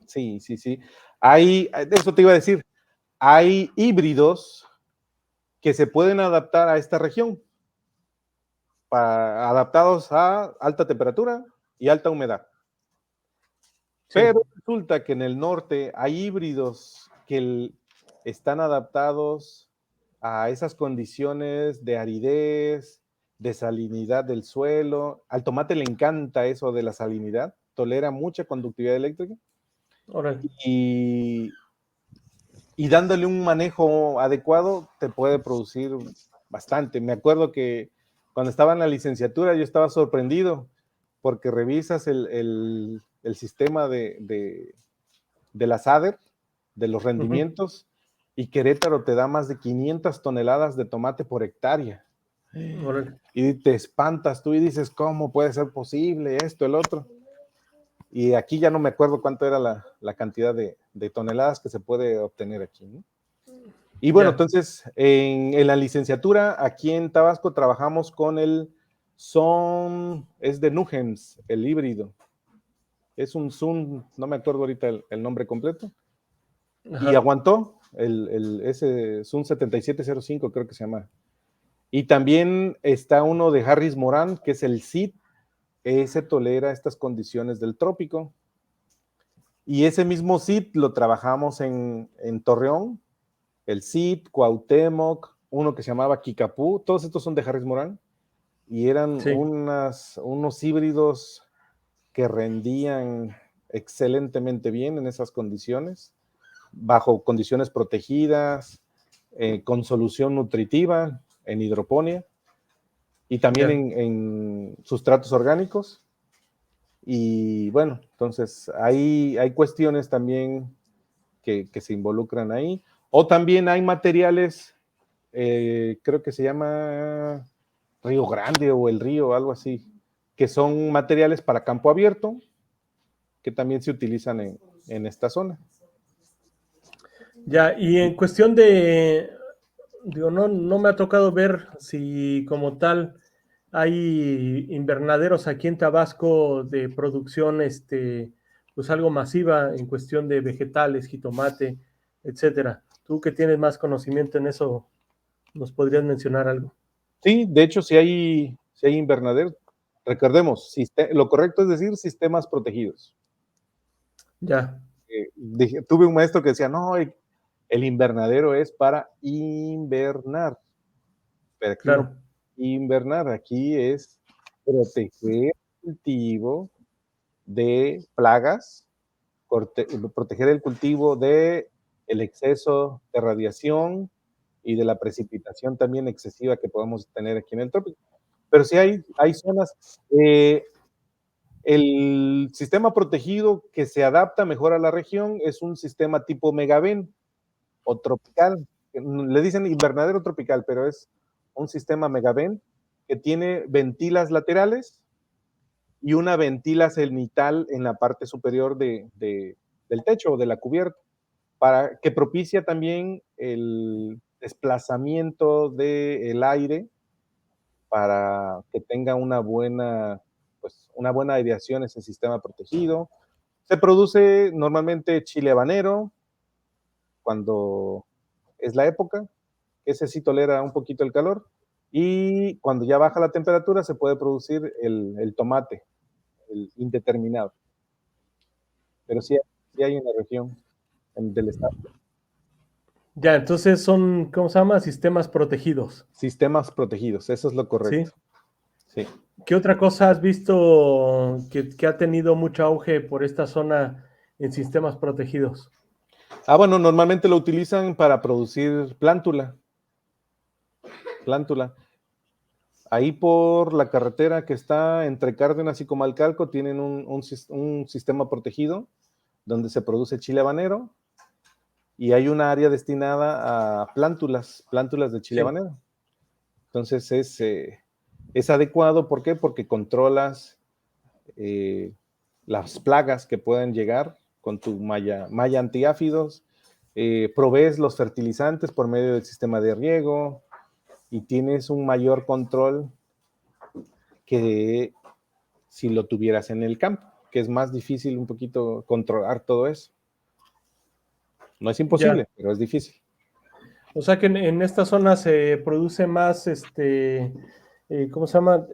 [SPEAKER 2] Sí. Eso te iba a decir, hay híbridos que se pueden adaptar a esta región, adaptados a alta temperatura y alta humedad. Pero resulta que en el norte hay híbridos que están adaptados a esas condiciones de aridez, de salinidad del suelo. Al tomate le encanta eso de la salinidad, tolera mucha conductividad eléctrica.
[SPEAKER 1] Órale.
[SPEAKER 2] Y dándole un manejo adecuado te puede producir bastante. Me acuerdo que cuando estaba en la licenciatura yo estaba sorprendido porque revisas el sistema de la SADER, de los rendimientos, y Querétaro te da más de 500 toneladas de tomate por hectárea.
[SPEAKER 1] Órale.
[SPEAKER 2] Y te espantas tú y dices, ¿cómo puede ser posible esto, el otro? Y aquí ya no me acuerdo cuánto era la cantidad de toneladas que se puede obtener aquí, ¿no? Y bueno, entonces, en la licenciatura, aquí en Tabasco, trabajamos con el Es de Nugens, el híbrido. Es un Sun, no me acuerdo ahorita el nombre completo. Y
[SPEAKER 1] Ajá.
[SPEAKER 2] aguantó ese Sun 7705, creo que se llama. Y también está uno de Harris Moran, que es el CID. Ese tolera estas condiciones del trópico. Y ese mismo CID lo trabajamos en Torreón. El CID, Cuauhtémoc, uno que se llamaba Kikapú. Todos estos son de Harris Moran. Y eran
[SPEAKER 1] Sí.
[SPEAKER 2] unos híbridos que rendían excelentemente bien en esas condiciones, bajo condiciones protegidas, con solución nutritiva en hidroponía y también
[SPEAKER 1] Ya.
[SPEAKER 2] en sustratos orgánicos. Y bueno, entonces hay cuestiones también que se involucran ahí. O también hay materiales, creo que se llama Río Grande o el Río, algo así, que son materiales para campo abierto, que también se utilizan en esta zona.
[SPEAKER 1] Ya, y en cuestión de, digo, no me ha tocado ver si como tal hay invernaderos aquí en Tabasco de producción, pues algo masiva en cuestión de vegetales, jitomate, etcétera. Tú que tienes más conocimiento en eso, ¿nos podrías mencionar algo?
[SPEAKER 2] Sí, de hecho, si hay invernaderos. Recordemos, lo correcto es decir sistemas protegidos.
[SPEAKER 1] Ya,
[SPEAKER 2] Tuve un maestro que decía, no, el invernadero es para invernar, pero aquí no
[SPEAKER 1] claro.
[SPEAKER 2] invernar, aquí es proteger el cultivo de plagas, proteger el cultivo de el exceso de radiación y de la precipitación también excesiva que podemos tener aquí en el trópico. Pero sí hay zonas. El sistema protegido que se adapta mejor a la región es un sistema tipo megaven o tropical. Le dicen invernadero tropical, pero es un sistema megaven que tiene ventilas laterales y una ventila cenital en la parte superior del techo o de la cubierta, para que propicia también el desplazamiento del aire para que tenga una buena aireación ese sistema protegido. Se produce normalmente chile habanero cuando es la época, ese sí tolera un poquito el calor, y cuando ya baja la temperatura se puede producir el tomate, el indeterminado, pero sí hay en la región del estado.
[SPEAKER 1] Ya, entonces son, ¿cómo se llama? Sistemas protegidos,
[SPEAKER 2] Sistemas protegidos, eso es lo
[SPEAKER 1] ¿sí?
[SPEAKER 2] correcto. Sí.
[SPEAKER 1] ¿Qué otra cosa has visto que ha tenido mucho auge por esta zona en sistemas protegidos?
[SPEAKER 2] Bueno, normalmente lo utilizan para producir plántula. Ahí por la carretera que está entre Cárdenas y Comalcalco tienen un sistema protegido donde se produce chile habanero y hay una área destinada a plántulas de chile
[SPEAKER 1] Sí,
[SPEAKER 2] habanero. Entonces es adecuado, ¿por qué? Porque controlas las plagas que puedan llegar con tu malla antiáfidos, provees los fertilizantes por medio del sistema de riego y tienes un mayor control que si lo tuvieras en el campo, que es más difícil un poquito controlar todo eso. No es
[SPEAKER 1] ya.
[SPEAKER 2] imposible, pero es difícil.
[SPEAKER 1] O sea que en esta zona se produce más, ¿cómo se llama?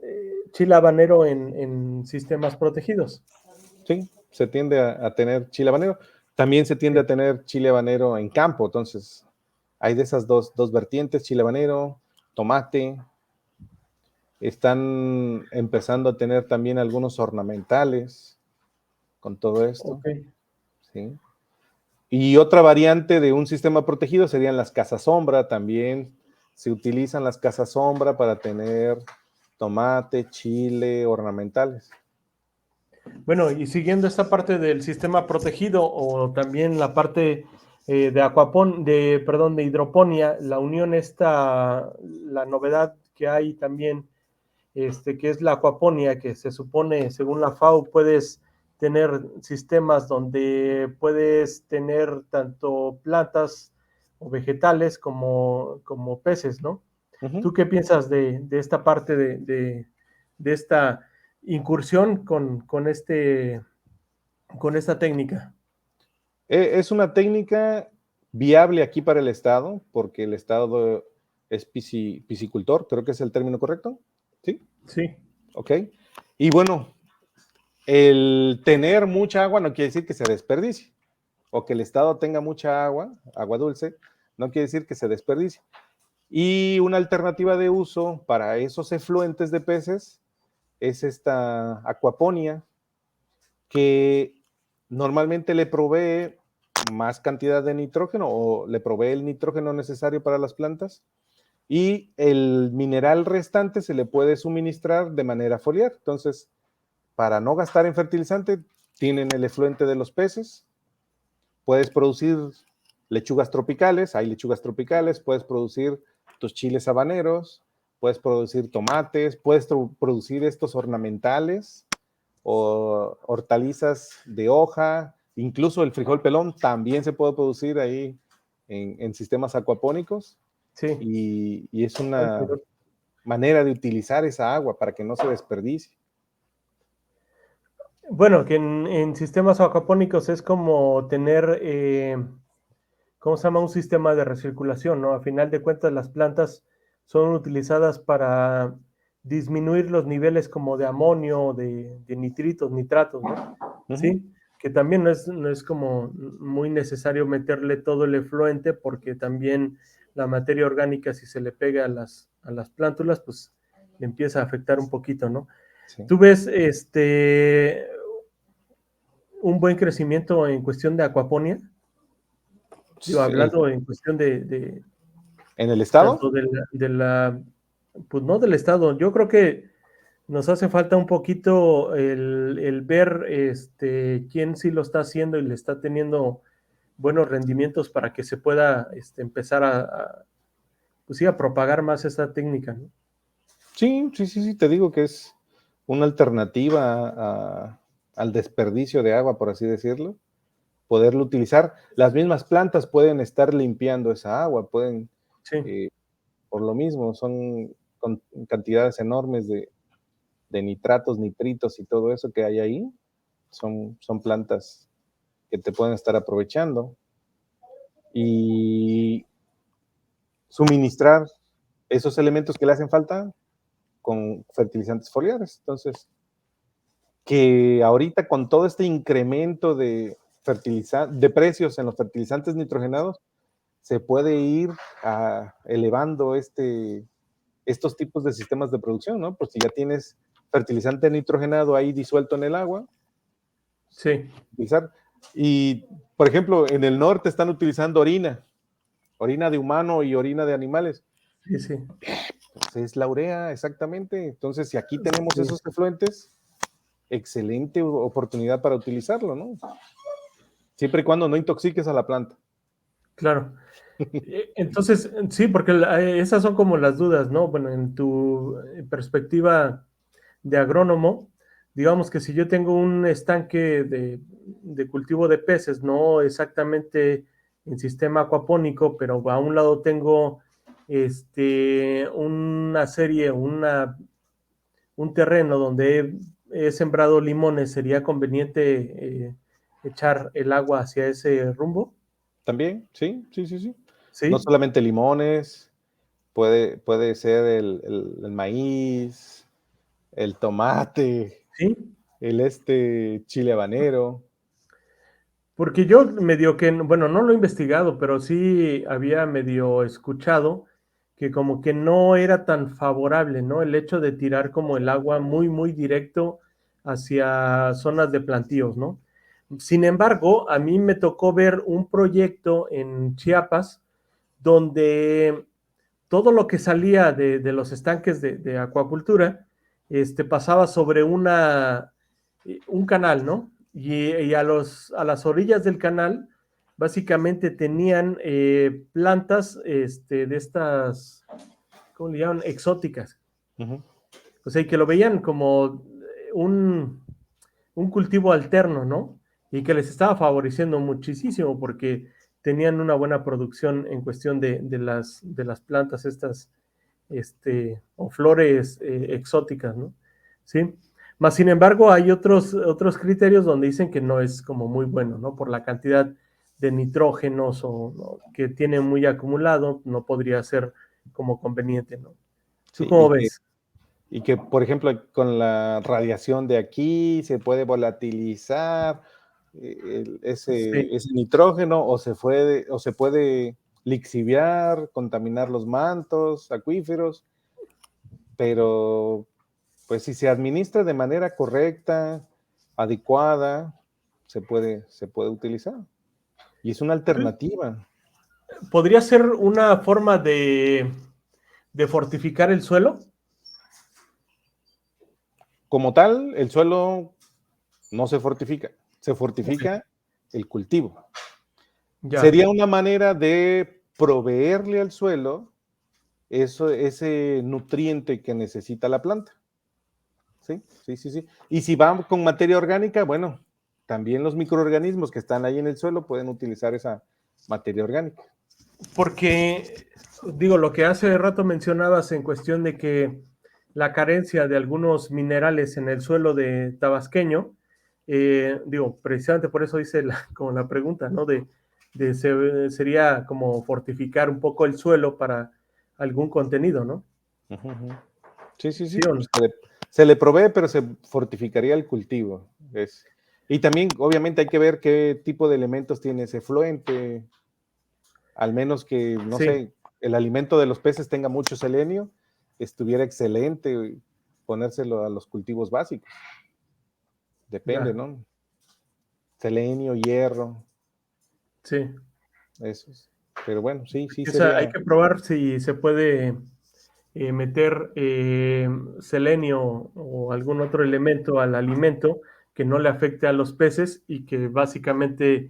[SPEAKER 1] Chile habanero en sistemas protegidos.
[SPEAKER 2] Sí, se tiende a tener chile habanero. También se tiende
[SPEAKER 1] Sí.
[SPEAKER 2] a tener chile habanero en campo. Entonces, hay de esas dos vertientes, chile habanero, tomate. Están empezando a tener también algunos ornamentales con todo esto.
[SPEAKER 1] Ok.
[SPEAKER 2] ¿Sí? Y otra variante de un sistema protegido serían las casas sombra. También se utilizan las casas sombra para tener tomate, chile, ornamentales.
[SPEAKER 1] Bueno, y siguiendo esta parte del sistema protegido o también la parte de hidroponía, la unión esta, la novedad que hay también, que es la acuaponía, que se supone, según la FAO, puedes tener sistemas donde puedes tener tanto plantas o vegetales como peces, ¿no?
[SPEAKER 2] Uh -huh.
[SPEAKER 1] ¿Tú qué piensas de esta parte de esta incursión con esta técnica?
[SPEAKER 2] Es una técnica viable aquí para el Estado, porque el Estado es piscicultor, creo que es el término correcto, ¿sí?
[SPEAKER 1] Sí.
[SPEAKER 2] Ok. Y bueno, el tener mucha agua no quiere decir que se desperdicie, o que el Estado tenga mucha agua, agua dulce, no quiere decir que se desperdicie. Y una alternativa de uso para esos efluentes de peces es esta acuaponía, que normalmente le provee más cantidad de nitrógeno o le provee el nitrógeno necesario para las plantas y el mineral restante se le puede suministrar de manera foliar. Entonces, para no gastar en fertilizante, tienen el efluente de los peces, puedes producir lechugas tropicales, hay lechugas tropicales, puedes producir tus chiles habaneros, puedes producir tomates, puedes producir estos ornamentales o hortalizas de hoja, incluso el frijol pelón también se puede producir ahí en sistemas acuapónicos
[SPEAKER 1] Sí.
[SPEAKER 2] y es una manera de utilizar esa agua para que no se desperdicie.
[SPEAKER 1] Bueno, que en sistemas acuapónicos es como tener, ¿cómo se llama? Un sistema de recirculación, ¿no? A final de cuentas, las plantas son utilizadas para disminuir los niveles como de amonio, de nitritos, nitratos, ¿no? Sí, que también no es como muy necesario meterle todo el efluente porque también la materia orgánica, si se le pega a las plántulas, pues le empieza a afectar un poquito, ¿no?
[SPEAKER 2] Sí.
[SPEAKER 1] ¿Tú ves un buen crecimiento en cuestión de acuaponía? Digo, hablando en cuestión de
[SPEAKER 2] ¿En el estado?
[SPEAKER 1] tanto pues no del Estado, yo creo que nos hace falta un poquito el ver quién sí lo está haciendo y le está teniendo buenos rendimientos para que se pueda empezar pues sí, a propagar más esta técnica, ¿no?
[SPEAKER 2] Sí, sí, sí, sí, te digo que es una alternativa al desperdicio de agua, por así decirlo, poderlo utilizar. Las mismas plantas pueden estar limpiando esa agua, pueden,
[SPEAKER 1] Sí,
[SPEAKER 2] por lo mismo, son con cantidades enormes de nitratos, nitritos y todo eso que hay ahí, son plantas que te pueden estar aprovechando y suministrar esos elementos que le hacen falta con fertilizantes foliares. Entonces, que ahorita con todo este incremento de precios en los fertilizantes nitrogenados, se puede ir elevando estos tipos de sistemas de producción, ¿no? Pues si ya tienes fertilizante nitrogenado ahí disuelto en el agua,
[SPEAKER 1] sí,
[SPEAKER 2] utilizar. Y, por ejemplo, en el norte están utilizando orina de humano y orina de animales.
[SPEAKER 1] sí, sí.
[SPEAKER 2] Pues es la urea, exactamente. Entonces, si aquí tenemos
[SPEAKER 1] Sí,
[SPEAKER 2] esos efluentes, excelente oportunidad para utilizarlo, ¿no? Siempre y cuando no intoxiques a la planta.
[SPEAKER 1] claro. Entonces, sí, porque esas son como las dudas, ¿no? Bueno, en tu perspectiva de agrónomo, digamos que si yo tengo un estanque de cultivo de peces, no exactamente en sistema acuapónico, pero a un lado tengo una serie, un terreno donde he sembrado limones, ¿sería conveniente echar el agua hacia ese rumbo?
[SPEAKER 2] También, sí, sí, sí, sí. No
[SPEAKER 1] Sí,
[SPEAKER 2] solamente limones, puede ser el maíz, el tomate,
[SPEAKER 1] sí.
[SPEAKER 2] el chile habanero.
[SPEAKER 1] Porque yo medio que, bueno, no lo he investigado, pero sí había medio escuchado que como que no era tan favorable, ¿no? El hecho de tirar como el agua muy, muy directo hacia zonas de plantíos, ¿no? Sin embargo, a mí me tocó ver un proyecto en Chiapas donde todo lo que salía de los estanques de acuacultura pasaba sobre un canal, ¿no? Y a las orillas del canal básicamente tenían plantas de estas, ¿cómo le llaman? Exóticas.
[SPEAKER 2] Ujú.
[SPEAKER 1] O sea, y que lo veían como un, un cultivo alterno, ¿no? Y que les estaba favoreciendo muchísimo porque tenían una buena producción en cuestión de las plantas estas, o flores exóticas, ¿no? ¿sí? Más sin embargo, hay otros criterios donde dicen que no es como muy bueno, ¿no? Por la cantidad de nitrógenos o ¿no? que tiene muy acumulado, no podría ser como conveniente, ¿no? ¿Tú
[SPEAKER 2] Sí,
[SPEAKER 1] cómo ves?
[SPEAKER 2] por ejemplo, con la radiación de aquí se puede volatilizar
[SPEAKER 1] Sí.
[SPEAKER 2] ese nitrógeno o se puede lixiviar, contaminar los mantos acuíferos, pero pues si se administra de manera correcta, adecuada, se puede utilizar. Y es una alternativa.
[SPEAKER 1] ¿Podría ser una forma de fortificar el suelo?
[SPEAKER 2] Como tal, el suelo no se
[SPEAKER 1] Ok,
[SPEAKER 2] fortifica el cultivo.
[SPEAKER 1] ya.
[SPEAKER 2] Sería una manera de proveerle al suelo ese nutriente que necesita la planta. Sí, sí, sí, sí. Y si vamos con materia orgánica, bueno, también los microorganismos que están ahí en el suelo pueden utilizar esa materia orgánica.
[SPEAKER 1] Porque, digo, lo que hace rato mencionabas en cuestión de que la carencia de algunos minerales en el suelo de tabasqueño, digo, precisamente por eso hice como la pregunta, ¿no? Sería como fortificar un poco el suelo para algún contenido, ¿no?
[SPEAKER 2] Uh -huh. Sí, sí, sí.
[SPEAKER 1] ¿Sí o no?
[SPEAKER 2] Se le provee, pero se fortificaría el cultivo. Y también, obviamente, hay que ver qué tipo de elementos tiene ese efluente. Al menos que, no
[SPEAKER 1] Sí,
[SPEAKER 2] sé, el alimento de los peces tenga mucho selenio, estuviera excelente ponérselo a los cultivos básicos. Depende,
[SPEAKER 1] ya,
[SPEAKER 2] ¿no? Selenio, hierro,
[SPEAKER 1] sí.
[SPEAKER 2] esos. Pero bueno, sí, sí
[SPEAKER 1] O sea, hay
[SPEAKER 2] sería.
[SPEAKER 1] que probar si se puede meter selenio o algún otro elemento al alimento que no le afecte a los peces y que básicamente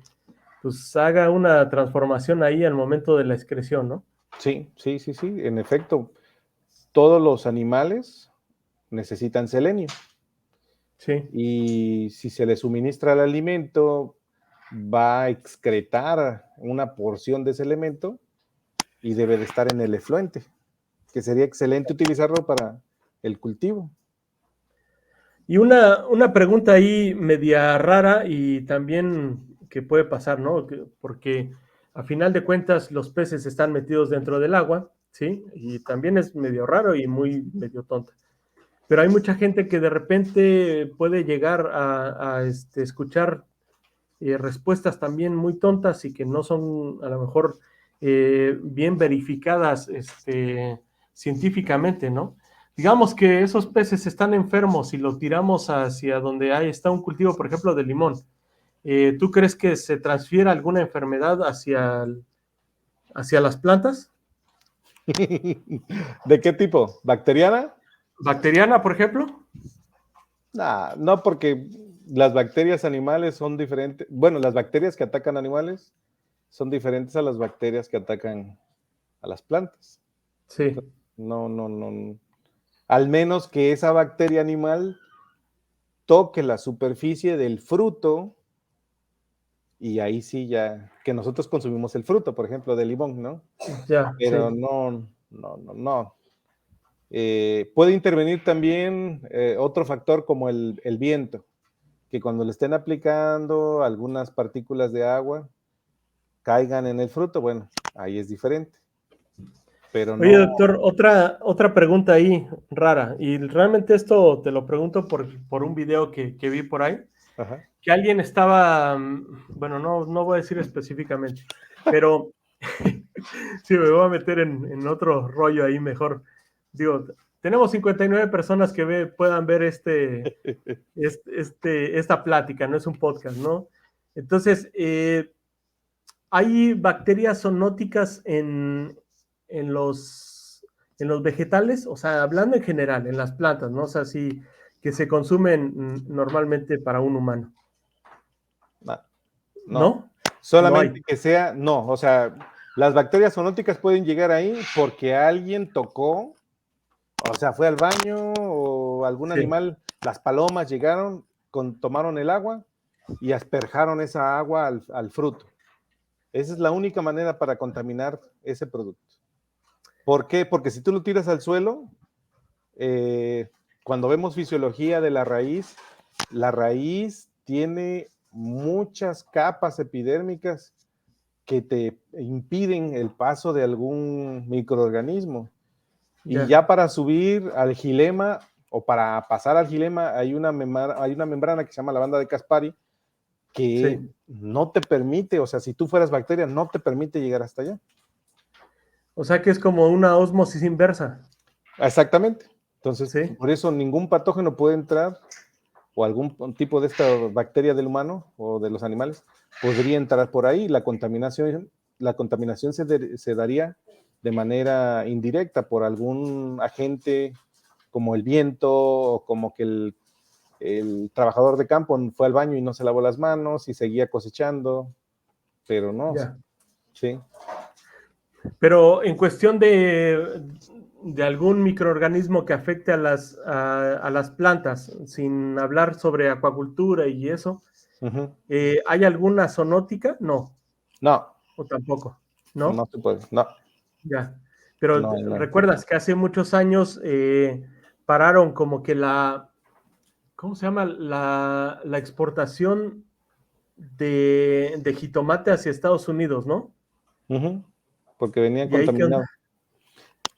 [SPEAKER 1] pues haga una transformación ahí al momento de la excreción, ¿no?
[SPEAKER 2] Sí, sí, sí, sí. En efecto, todos los animales necesitan selenio.
[SPEAKER 1] Sí,
[SPEAKER 2] Y si se le suministra el alimento, va a excretar una porción de ese elemento y debe de estar en el efluente, que sería excelente utilizarlo para el cultivo.
[SPEAKER 1] y una pregunta ahí media rara y también que puede pasar, ¿no? Porque a final de cuentas los peces están metidos dentro del agua, ¿sí? Y también es medio raro y muy medio tonta. Pero hay mucha gente que de repente puede llegar a escuchar respuestas también muy tontas y que no son a lo mejor bien verificadas científicamente, ¿no? Digamos que esos peces están enfermos y los tiramos hacia donde está un cultivo, por ejemplo, de limón. ¿Tú crees que se transfiera alguna enfermedad hacia las plantas?
[SPEAKER 2] ¿De qué tipo? ¿Bacteriana?
[SPEAKER 1] ¿Bacteriana, por ejemplo?
[SPEAKER 2] Nah, no, porque las bacterias animales son diferentes. Bueno, las bacterias que atacan animales son diferentes a las bacterias que atacan a las plantas.
[SPEAKER 1] Sí,
[SPEAKER 2] No, no, no. Al menos que esa bacteria animal toque la superficie del fruto y ahí sí ya, que nosotros consumimos el fruto, por ejemplo, del limón, ¿no?
[SPEAKER 1] ya,
[SPEAKER 2] Pero
[SPEAKER 1] sí.
[SPEAKER 2] no, no, no, no. Puede intervenir también otro factor como el viento, que cuando le estén aplicando algunas partículas de agua caigan en el fruto, bueno, ahí es diferente, pero
[SPEAKER 1] Oye,
[SPEAKER 2] no.
[SPEAKER 1] doctor, otra pregunta ahí rara, y realmente esto te lo pregunto por un video que vi por ahí,
[SPEAKER 2] Ajá.
[SPEAKER 1] que alguien estaba, bueno, no voy a decir específicamente, pero sí, me voy a meter en otro rollo ahí mejor. Digo, tenemos 59 personas que puedan ver esta plática, no es un podcast, ¿no? Entonces, hay bacterias zoonóticas en en los vegetales, o sea, hablando en general, en las plantas, ¿no? O sea, sí, que se consumen normalmente para un humano,
[SPEAKER 2] No, no,
[SPEAKER 1] ¿no? No hay.
[SPEAKER 2] solamente que sea, no, o sea, las bacterias zoonóticas pueden llegar ahí porque alguien tocó, o sea, fue al baño o algún
[SPEAKER 1] Sí.
[SPEAKER 2] animal, las palomas llegaron, tomaron el agua y asperjaron esa agua al fruto. Esa es la única manera para contaminar ese producto. ¿Por qué? Porque si tú lo tiras al suelo, eh, cuando vemos fisiología de la raíz tiene muchas capas epidérmicas que te impiden el paso de algún microorganismo. Y ya para subir al xilema o para pasar al xilema hay una membrana que se llama la banda de Caspari que no te permite, o sea, si tú fueras bacteria, no te permite llegar hasta allá.
[SPEAKER 1] O sea que es como una ósmosis inversa.
[SPEAKER 2] Exactamente. Entonces, por eso ningún patógeno puede entrar, o algún tipo de esta bacteria del humano o de los animales, podría entrar por ahí. La contaminación se daría de manera indirecta por algún agente como el viento, o como que el trabajador de campo fue al baño y no se lavó las manos y seguía cosechando, pero no. Sí.
[SPEAKER 1] Pero en cuestión de algún microorganismo que afecte a las plantas, sin hablar sobre acuacultura y eso, ¿hay alguna zoonótica? No.
[SPEAKER 2] No.
[SPEAKER 1] ¿O tampoco? ¿No?
[SPEAKER 2] No se puede, no.
[SPEAKER 1] Ya. Pero
[SPEAKER 2] no.
[SPEAKER 1] recuerdas que hace muchos años pararon como que ¿cómo se llama? La exportación de jitomate hacia Estados Unidos, ¿no?
[SPEAKER 2] Porque venía contaminado.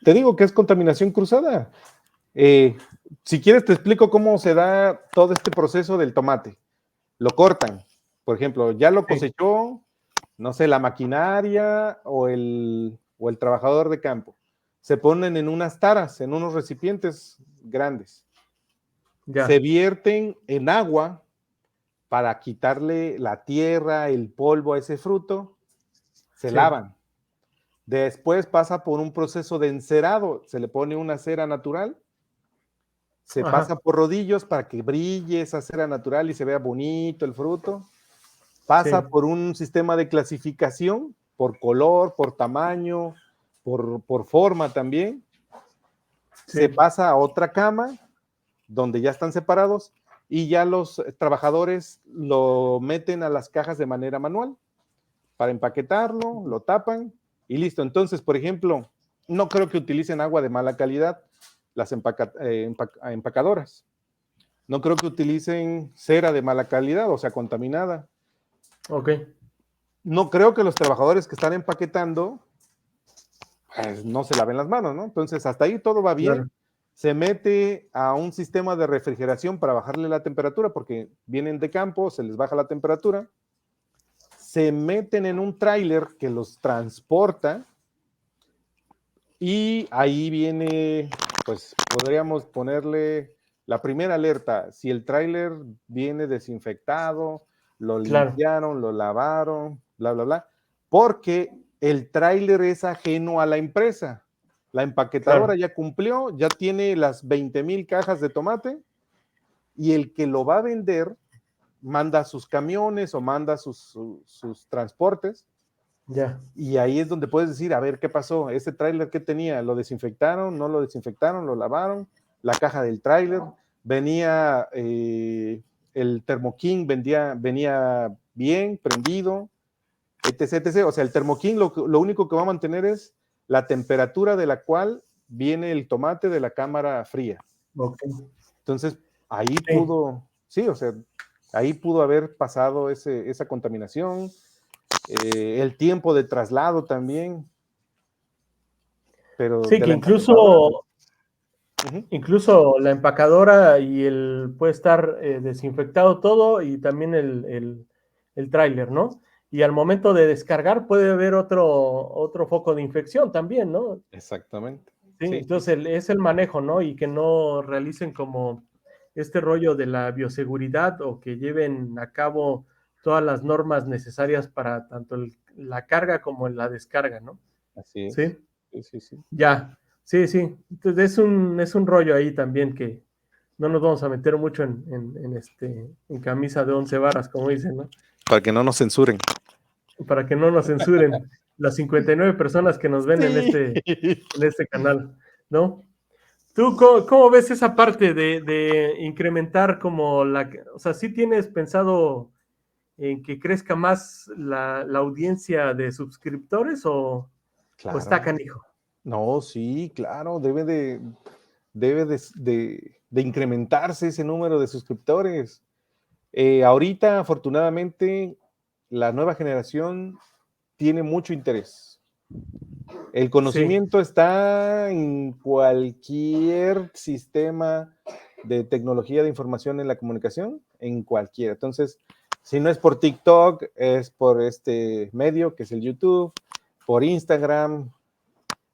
[SPEAKER 2] Te digo que es contaminación cruzada. Si quieres te explico cómo se da todo este proceso del tomate. Lo cortan, por ejemplo, ya lo cosechó, no sé, la maquinaria o el trabajador de campo. Se ponen en unas taras, en unos recipientes grandes. Se vierten en agua para quitarle la tierra, el polvo a ese fruto. Se lavan. Después pasa por un proceso de encerado, se le pone una cera natural, se pasa por rodillos para que brille esa cera natural y se vea bonito el fruto, pasa por un sistema de clasificación, por color, por tamaño, por forma también, se pasa a otra cama, donde ya están separados, y ya los trabajadores lo meten a las cajas de manera manual, para empaquetarlo, lo tapan, y listo. Entonces, por ejemplo, no creo que utilicen agua de mala calidad las empacadoras. No creo que utilicen cera de mala calidad, o sea, contaminada.
[SPEAKER 1] Ok.
[SPEAKER 2] No creo que los trabajadores que están empaquetando pues, no se laven las manos, ¿no? Entonces, hasta ahí todo va bien. Se mete a un sistema de refrigeración para bajarle la temperatura, porque vienen de campo, se les baja la temperatura. Se meten en un tráiler que los transporta y ahí viene, pues podríamos ponerle la primera alerta. Si el tráiler viene desinfectado, lo limpiaron, lo lavaron, bla, bla, bla, porque el tráiler es ajeno a la empresa. La empaquetadora ya cumplió, ya tiene las 20,000 cajas de tomate y el que lo va a vender manda sus camiones o manda sus transportes. Y ahí es donde puedes decir, a ver, ¿qué pasó? ¿Ese tráiler qué tenía? ¿Lo desinfectaron? ¿No lo desinfectaron? ¿Lo lavaron? La caja del tráiler. Venía el Thermo King, venía bien, prendido, etc, etc. O sea, el Thermo King lo único que va a mantener es la temperatura de la cual viene el tomate de la cámara fría. Entonces, ahí pudo, o sea, ahí pudo haber pasado esa contaminación, el tiempo de traslado también. Pero
[SPEAKER 1] sí, que incluso la empacadora y puede estar desinfectado todo y también el tráiler, ¿no? Y al momento de descargar puede haber otro foco de infección también, ¿no?
[SPEAKER 2] Exactamente.
[SPEAKER 1] Sí, entonces es el manejo, ¿no? Y que no realicen como este rollo de la bioseguridad o que lleven a cabo todas las normas necesarias para tanto la carga como la descarga, ¿no?
[SPEAKER 2] Así es.
[SPEAKER 1] Sí.
[SPEAKER 2] Sí.
[SPEAKER 1] Ya, sí. Entonces es un rollo ahí también que no nos vamos a meter mucho en camisa de 11 varas, como dicen, ¿no?
[SPEAKER 2] Para que no nos censuren.
[SPEAKER 1] Para que no nos censuren las 59 personas que nos ven en este canal, ¿no? ¿Tú cómo ves esa parte de incrementar como o sea, sí tienes pensado en que crezca más la audiencia de suscriptores o está canijo?
[SPEAKER 2] No, sí, claro, debe de de incrementarse ese número de suscriptores. Ahorita, afortunadamente, la nueva generación tiene mucho interés. El conocimiento está en cualquier sistema de tecnología de información en la comunicación, en cualquiera. Entonces, si no es por TikTok, es por este medio que es el YouTube, por Instagram,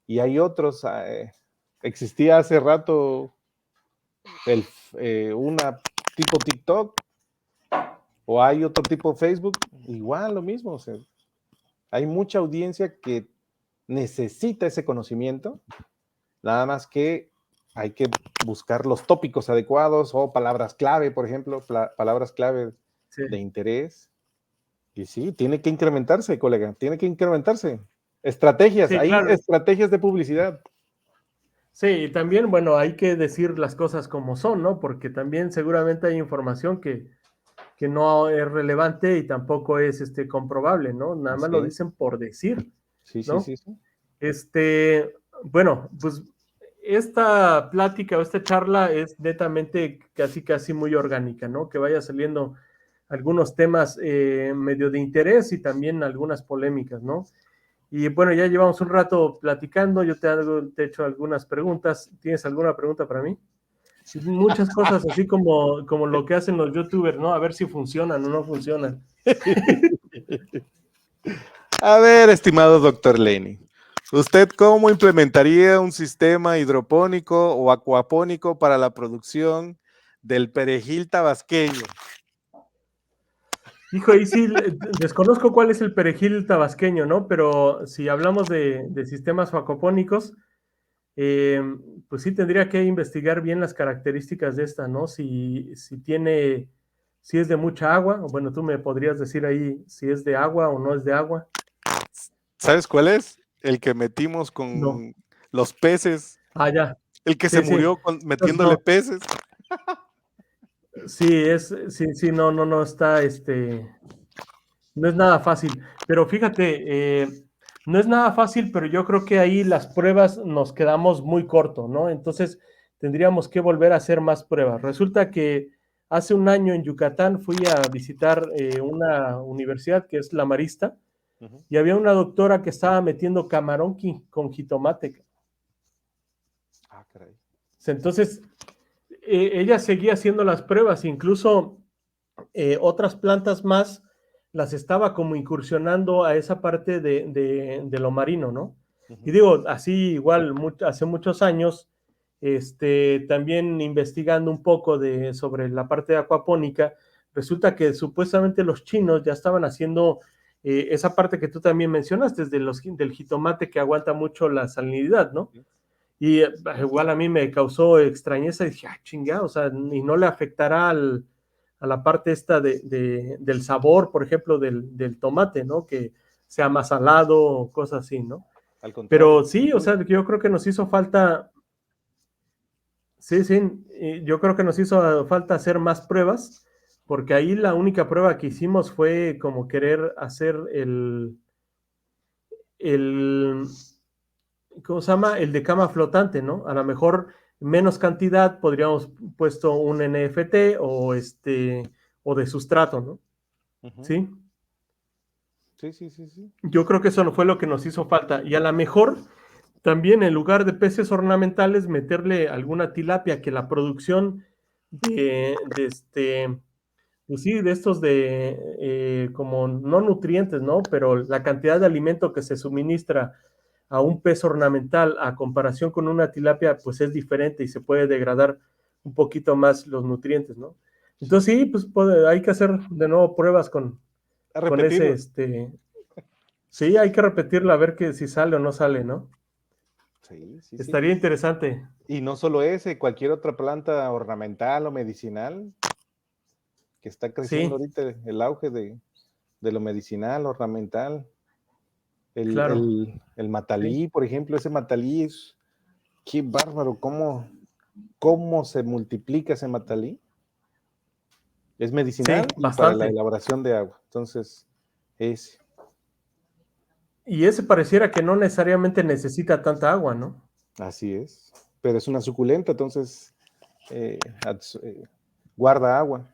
[SPEAKER 2] y hay otros. Existía hace rato una tipo TikTok, o hay otro tipo Facebook, igual lo mismo. O sea, hay mucha audiencia que necesita ese conocimiento, nada más que hay que buscar los tópicos adecuados o palabras clave, por ejemplo, palabras clave de interés. Y sí, tiene que incrementarse, colega, tiene que incrementarse. Estrategias,
[SPEAKER 1] Sí,
[SPEAKER 2] hay
[SPEAKER 1] claro.
[SPEAKER 2] estrategias de publicidad.
[SPEAKER 1] Sí, y también, bueno, hay que decir las cosas como son, ¿no? Porque también seguramente hay información que no es relevante y tampoco es comprobable, ¿no? Nada más
[SPEAKER 2] Así
[SPEAKER 1] lo
[SPEAKER 2] es.
[SPEAKER 1] dicen por decir,
[SPEAKER 2] Sí, sí,
[SPEAKER 1] ¿no?
[SPEAKER 2] sí, sí.
[SPEAKER 1] Bueno, pues esta plática o esta charla es netamente casi muy orgánica, ¿no? Que vaya saliendo algunos temas medio de interés y también algunas polémicas, ¿no? Y bueno, ya llevamos un rato platicando, yo te he hecho algunas preguntas. ¿Tienes alguna pregunta para mí? Muchas cosas así como lo que hacen los youtubers, ¿no? A ver si funcionan o no funcionan.
[SPEAKER 2] A ver, estimado doctor Lenny, ¿usted cómo implementaría un sistema hidropónico o acuapónico para la producción del perejil tabasqueño?
[SPEAKER 1] Hijo, y sí, desconozco cuál es el perejil tabasqueño, ¿no? Pero si hablamos de sistemas facopónicos, eh, pues sí tendría que investigar bien las características de esta, ¿no? Si es de mucha agua, o bueno, tú me podrías decir ahí si es de agua o no es de agua.
[SPEAKER 2] ¿Sabes cuál es? El que metimos
[SPEAKER 1] No.
[SPEAKER 2] con los peces,
[SPEAKER 1] Ah, ya.
[SPEAKER 2] el que se
[SPEAKER 1] Sí, sí.
[SPEAKER 2] murió
[SPEAKER 1] Entonces,
[SPEAKER 2] metiéndole
[SPEAKER 1] no.
[SPEAKER 2] peces.
[SPEAKER 1] Sí, no está, no es nada fácil. Pero fíjate, no es nada fácil, pero yo creo que ahí las pruebas nos quedamos muy corto, ¿no? Entonces tendríamos que volver a hacer más pruebas. Resulta que hace un año en Yucatán fui a visitar una universidad que es la Marista y había una doctora que estaba metiendo camarón con jitomate.
[SPEAKER 2] Ah, caray.
[SPEAKER 1] Entonces, ella seguía haciendo las pruebas, incluso otras plantas más las estaba como incursionando a esa parte de lo marino, ¿no? Y digo, así igual hace muchos años, también investigando un poco sobre la parte de acuapónica, resulta que supuestamente los chinos ya estaban haciendo esa parte que tú también mencionaste, del jitomate que aguanta mucho la salinidad, ¿no? Y igual a mí me causó extrañeza y dije, ah, chingada, o sea, y no le afectará a la parte esta del sabor, por ejemplo, del tomate, ¿no? Que sea más salado o cosas así, ¿no?
[SPEAKER 2] Al contrario.
[SPEAKER 1] Pero sí, o sea, yo creo que nos hizo falta, sí, yo creo que nos hizo falta hacer más pruebas, porque ahí la única prueba que hicimos fue como querer hacer el ¿cómo se llama? El de cama flotante, ¿no? A lo mejor menos cantidad podríamos puesto un NFT o de sustrato, ¿no? ¿Sí?
[SPEAKER 2] Sí, sí, sí, sí.
[SPEAKER 1] Yo creo que eso no fue lo que nos hizo falta. Y a lo mejor también en lugar de peces ornamentales meterle alguna tilapia que la producción de pues sí, de estos como no nutrientes, ¿no? Pero la cantidad de alimento que se suministra a un pez ornamental a comparación con una tilapia, pues es diferente y se puede degradar un poquito más los nutrientes, ¿no? Entonces sí, pues hay que hacer de nuevo pruebas
[SPEAKER 2] A
[SPEAKER 1] con ese,
[SPEAKER 2] repetirlo.
[SPEAKER 1] sí, hay que repetirlo a ver que si sale o no sale, ¿no?
[SPEAKER 2] Sí, sí, sí.
[SPEAKER 1] Estaría interesante.
[SPEAKER 2] Y no solo ese, cualquier otra planta ornamental o medicinal que está creciendo
[SPEAKER 1] Sí,
[SPEAKER 2] ahorita, el auge de lo medicinal, ornamental.
[SPEAKER 1] claro.
[SPEAKER 2] El
[SPEAKER 1] Sí,
[SPEAKER 2] matalí, por ejemplo, ese matalí es, qué bárbaro, cómo se multiplica ese matalí. Es medicinal
[SPEAKER 1] sí,
[SPEAKER 2] y para la
[SPEAKER 1] bastante.
[SPEAKER 2] elaboración de agua. Entonces, es
[SPEAKER 1] Y ese pareciera que no necesariamente necesita tanta agua, ¿no?
[SPEAKER 2] así es. Pero es una suculenta, entonces guarda agua.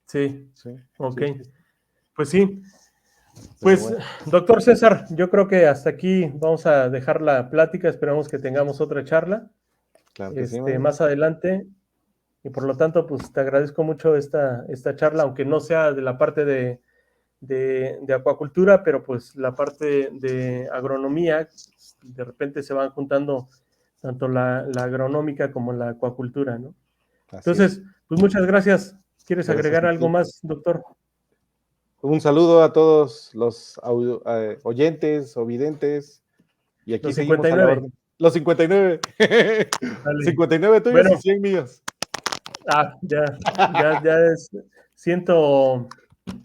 [SPEAKER 1] Sí,
[SPEAKER 2] Sí,
[SPEAKER 1] ok.
[SPEAKER 2] sí, sí.
[SPEAKER 1] Pues sí.
[SPEAKER 2] Pero
[SPEAKER 1] Pues,
[SPEAKER 2] bueno,
[SPEAKER 1] doctor César, yo creo que hasta aquí vamos a dejar la plática. Esperamos que tengamos otra charla
[SPEAKER 2] claro que sí, man.
[SPEAKER 1] más adelante. Y por lo tanto, pues te agradezco mucho esta charla, aunque no sea de la parte de acuacultura, pero pues la parte de agronomía, de repente se van juntando tanto la agronómica como la acuacultura, ¿no?
[SPEAKER 2] Así es.
[SPEAKER 1] Entonces, pues muchas gracias. ¿Quieres
[SPEAKER 2] Gracias
[SPEAKER 1] agregar
[SPEAKER 2] a
[SPEAKER 1] algo
[SPEAKER 2] ti.
[SPEAKER 1] más, doctor?
[SPEAKER 2] Un saludo a todos los oyentes o videntes. Y aquí
[SPEAKER 1] Los
[SPEAKER 2] seguimos a la
[SPEAKER 1] 59.
[SPEAKER 2] orden. Los 59.
[SPEAKER 1] Dale.
[SPEAKER 2] 59 tuyos y
[SPEAKER 1] Bueno,
[SPEAKER 2] 100 míos.
[SPEAKER 1] ya es 100,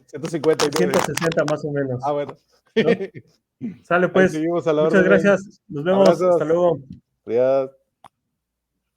[SPEAKER 2] 159.
[SPEAKER 1] 160 más o
[SPEAKER 2] Ah,
[SPEAKER 1] menos,
[SPEAKER 2] bueno.
[SPEAKER 1] ¿no? Sale
[SPEAKER 2] Ahí
[SPEAKER 1] pues.
[SPEAKER 2] seguimos a la
[SPEAKER 1] Muchas
[SPEAKER 2] orden, men.
[SPEAKER 1] gracias. Nos vemos. Hasta
[SPEAKER 2] Abrazos.
[SPEAKER 1] luego.
[SPEAKER 2] Adiós.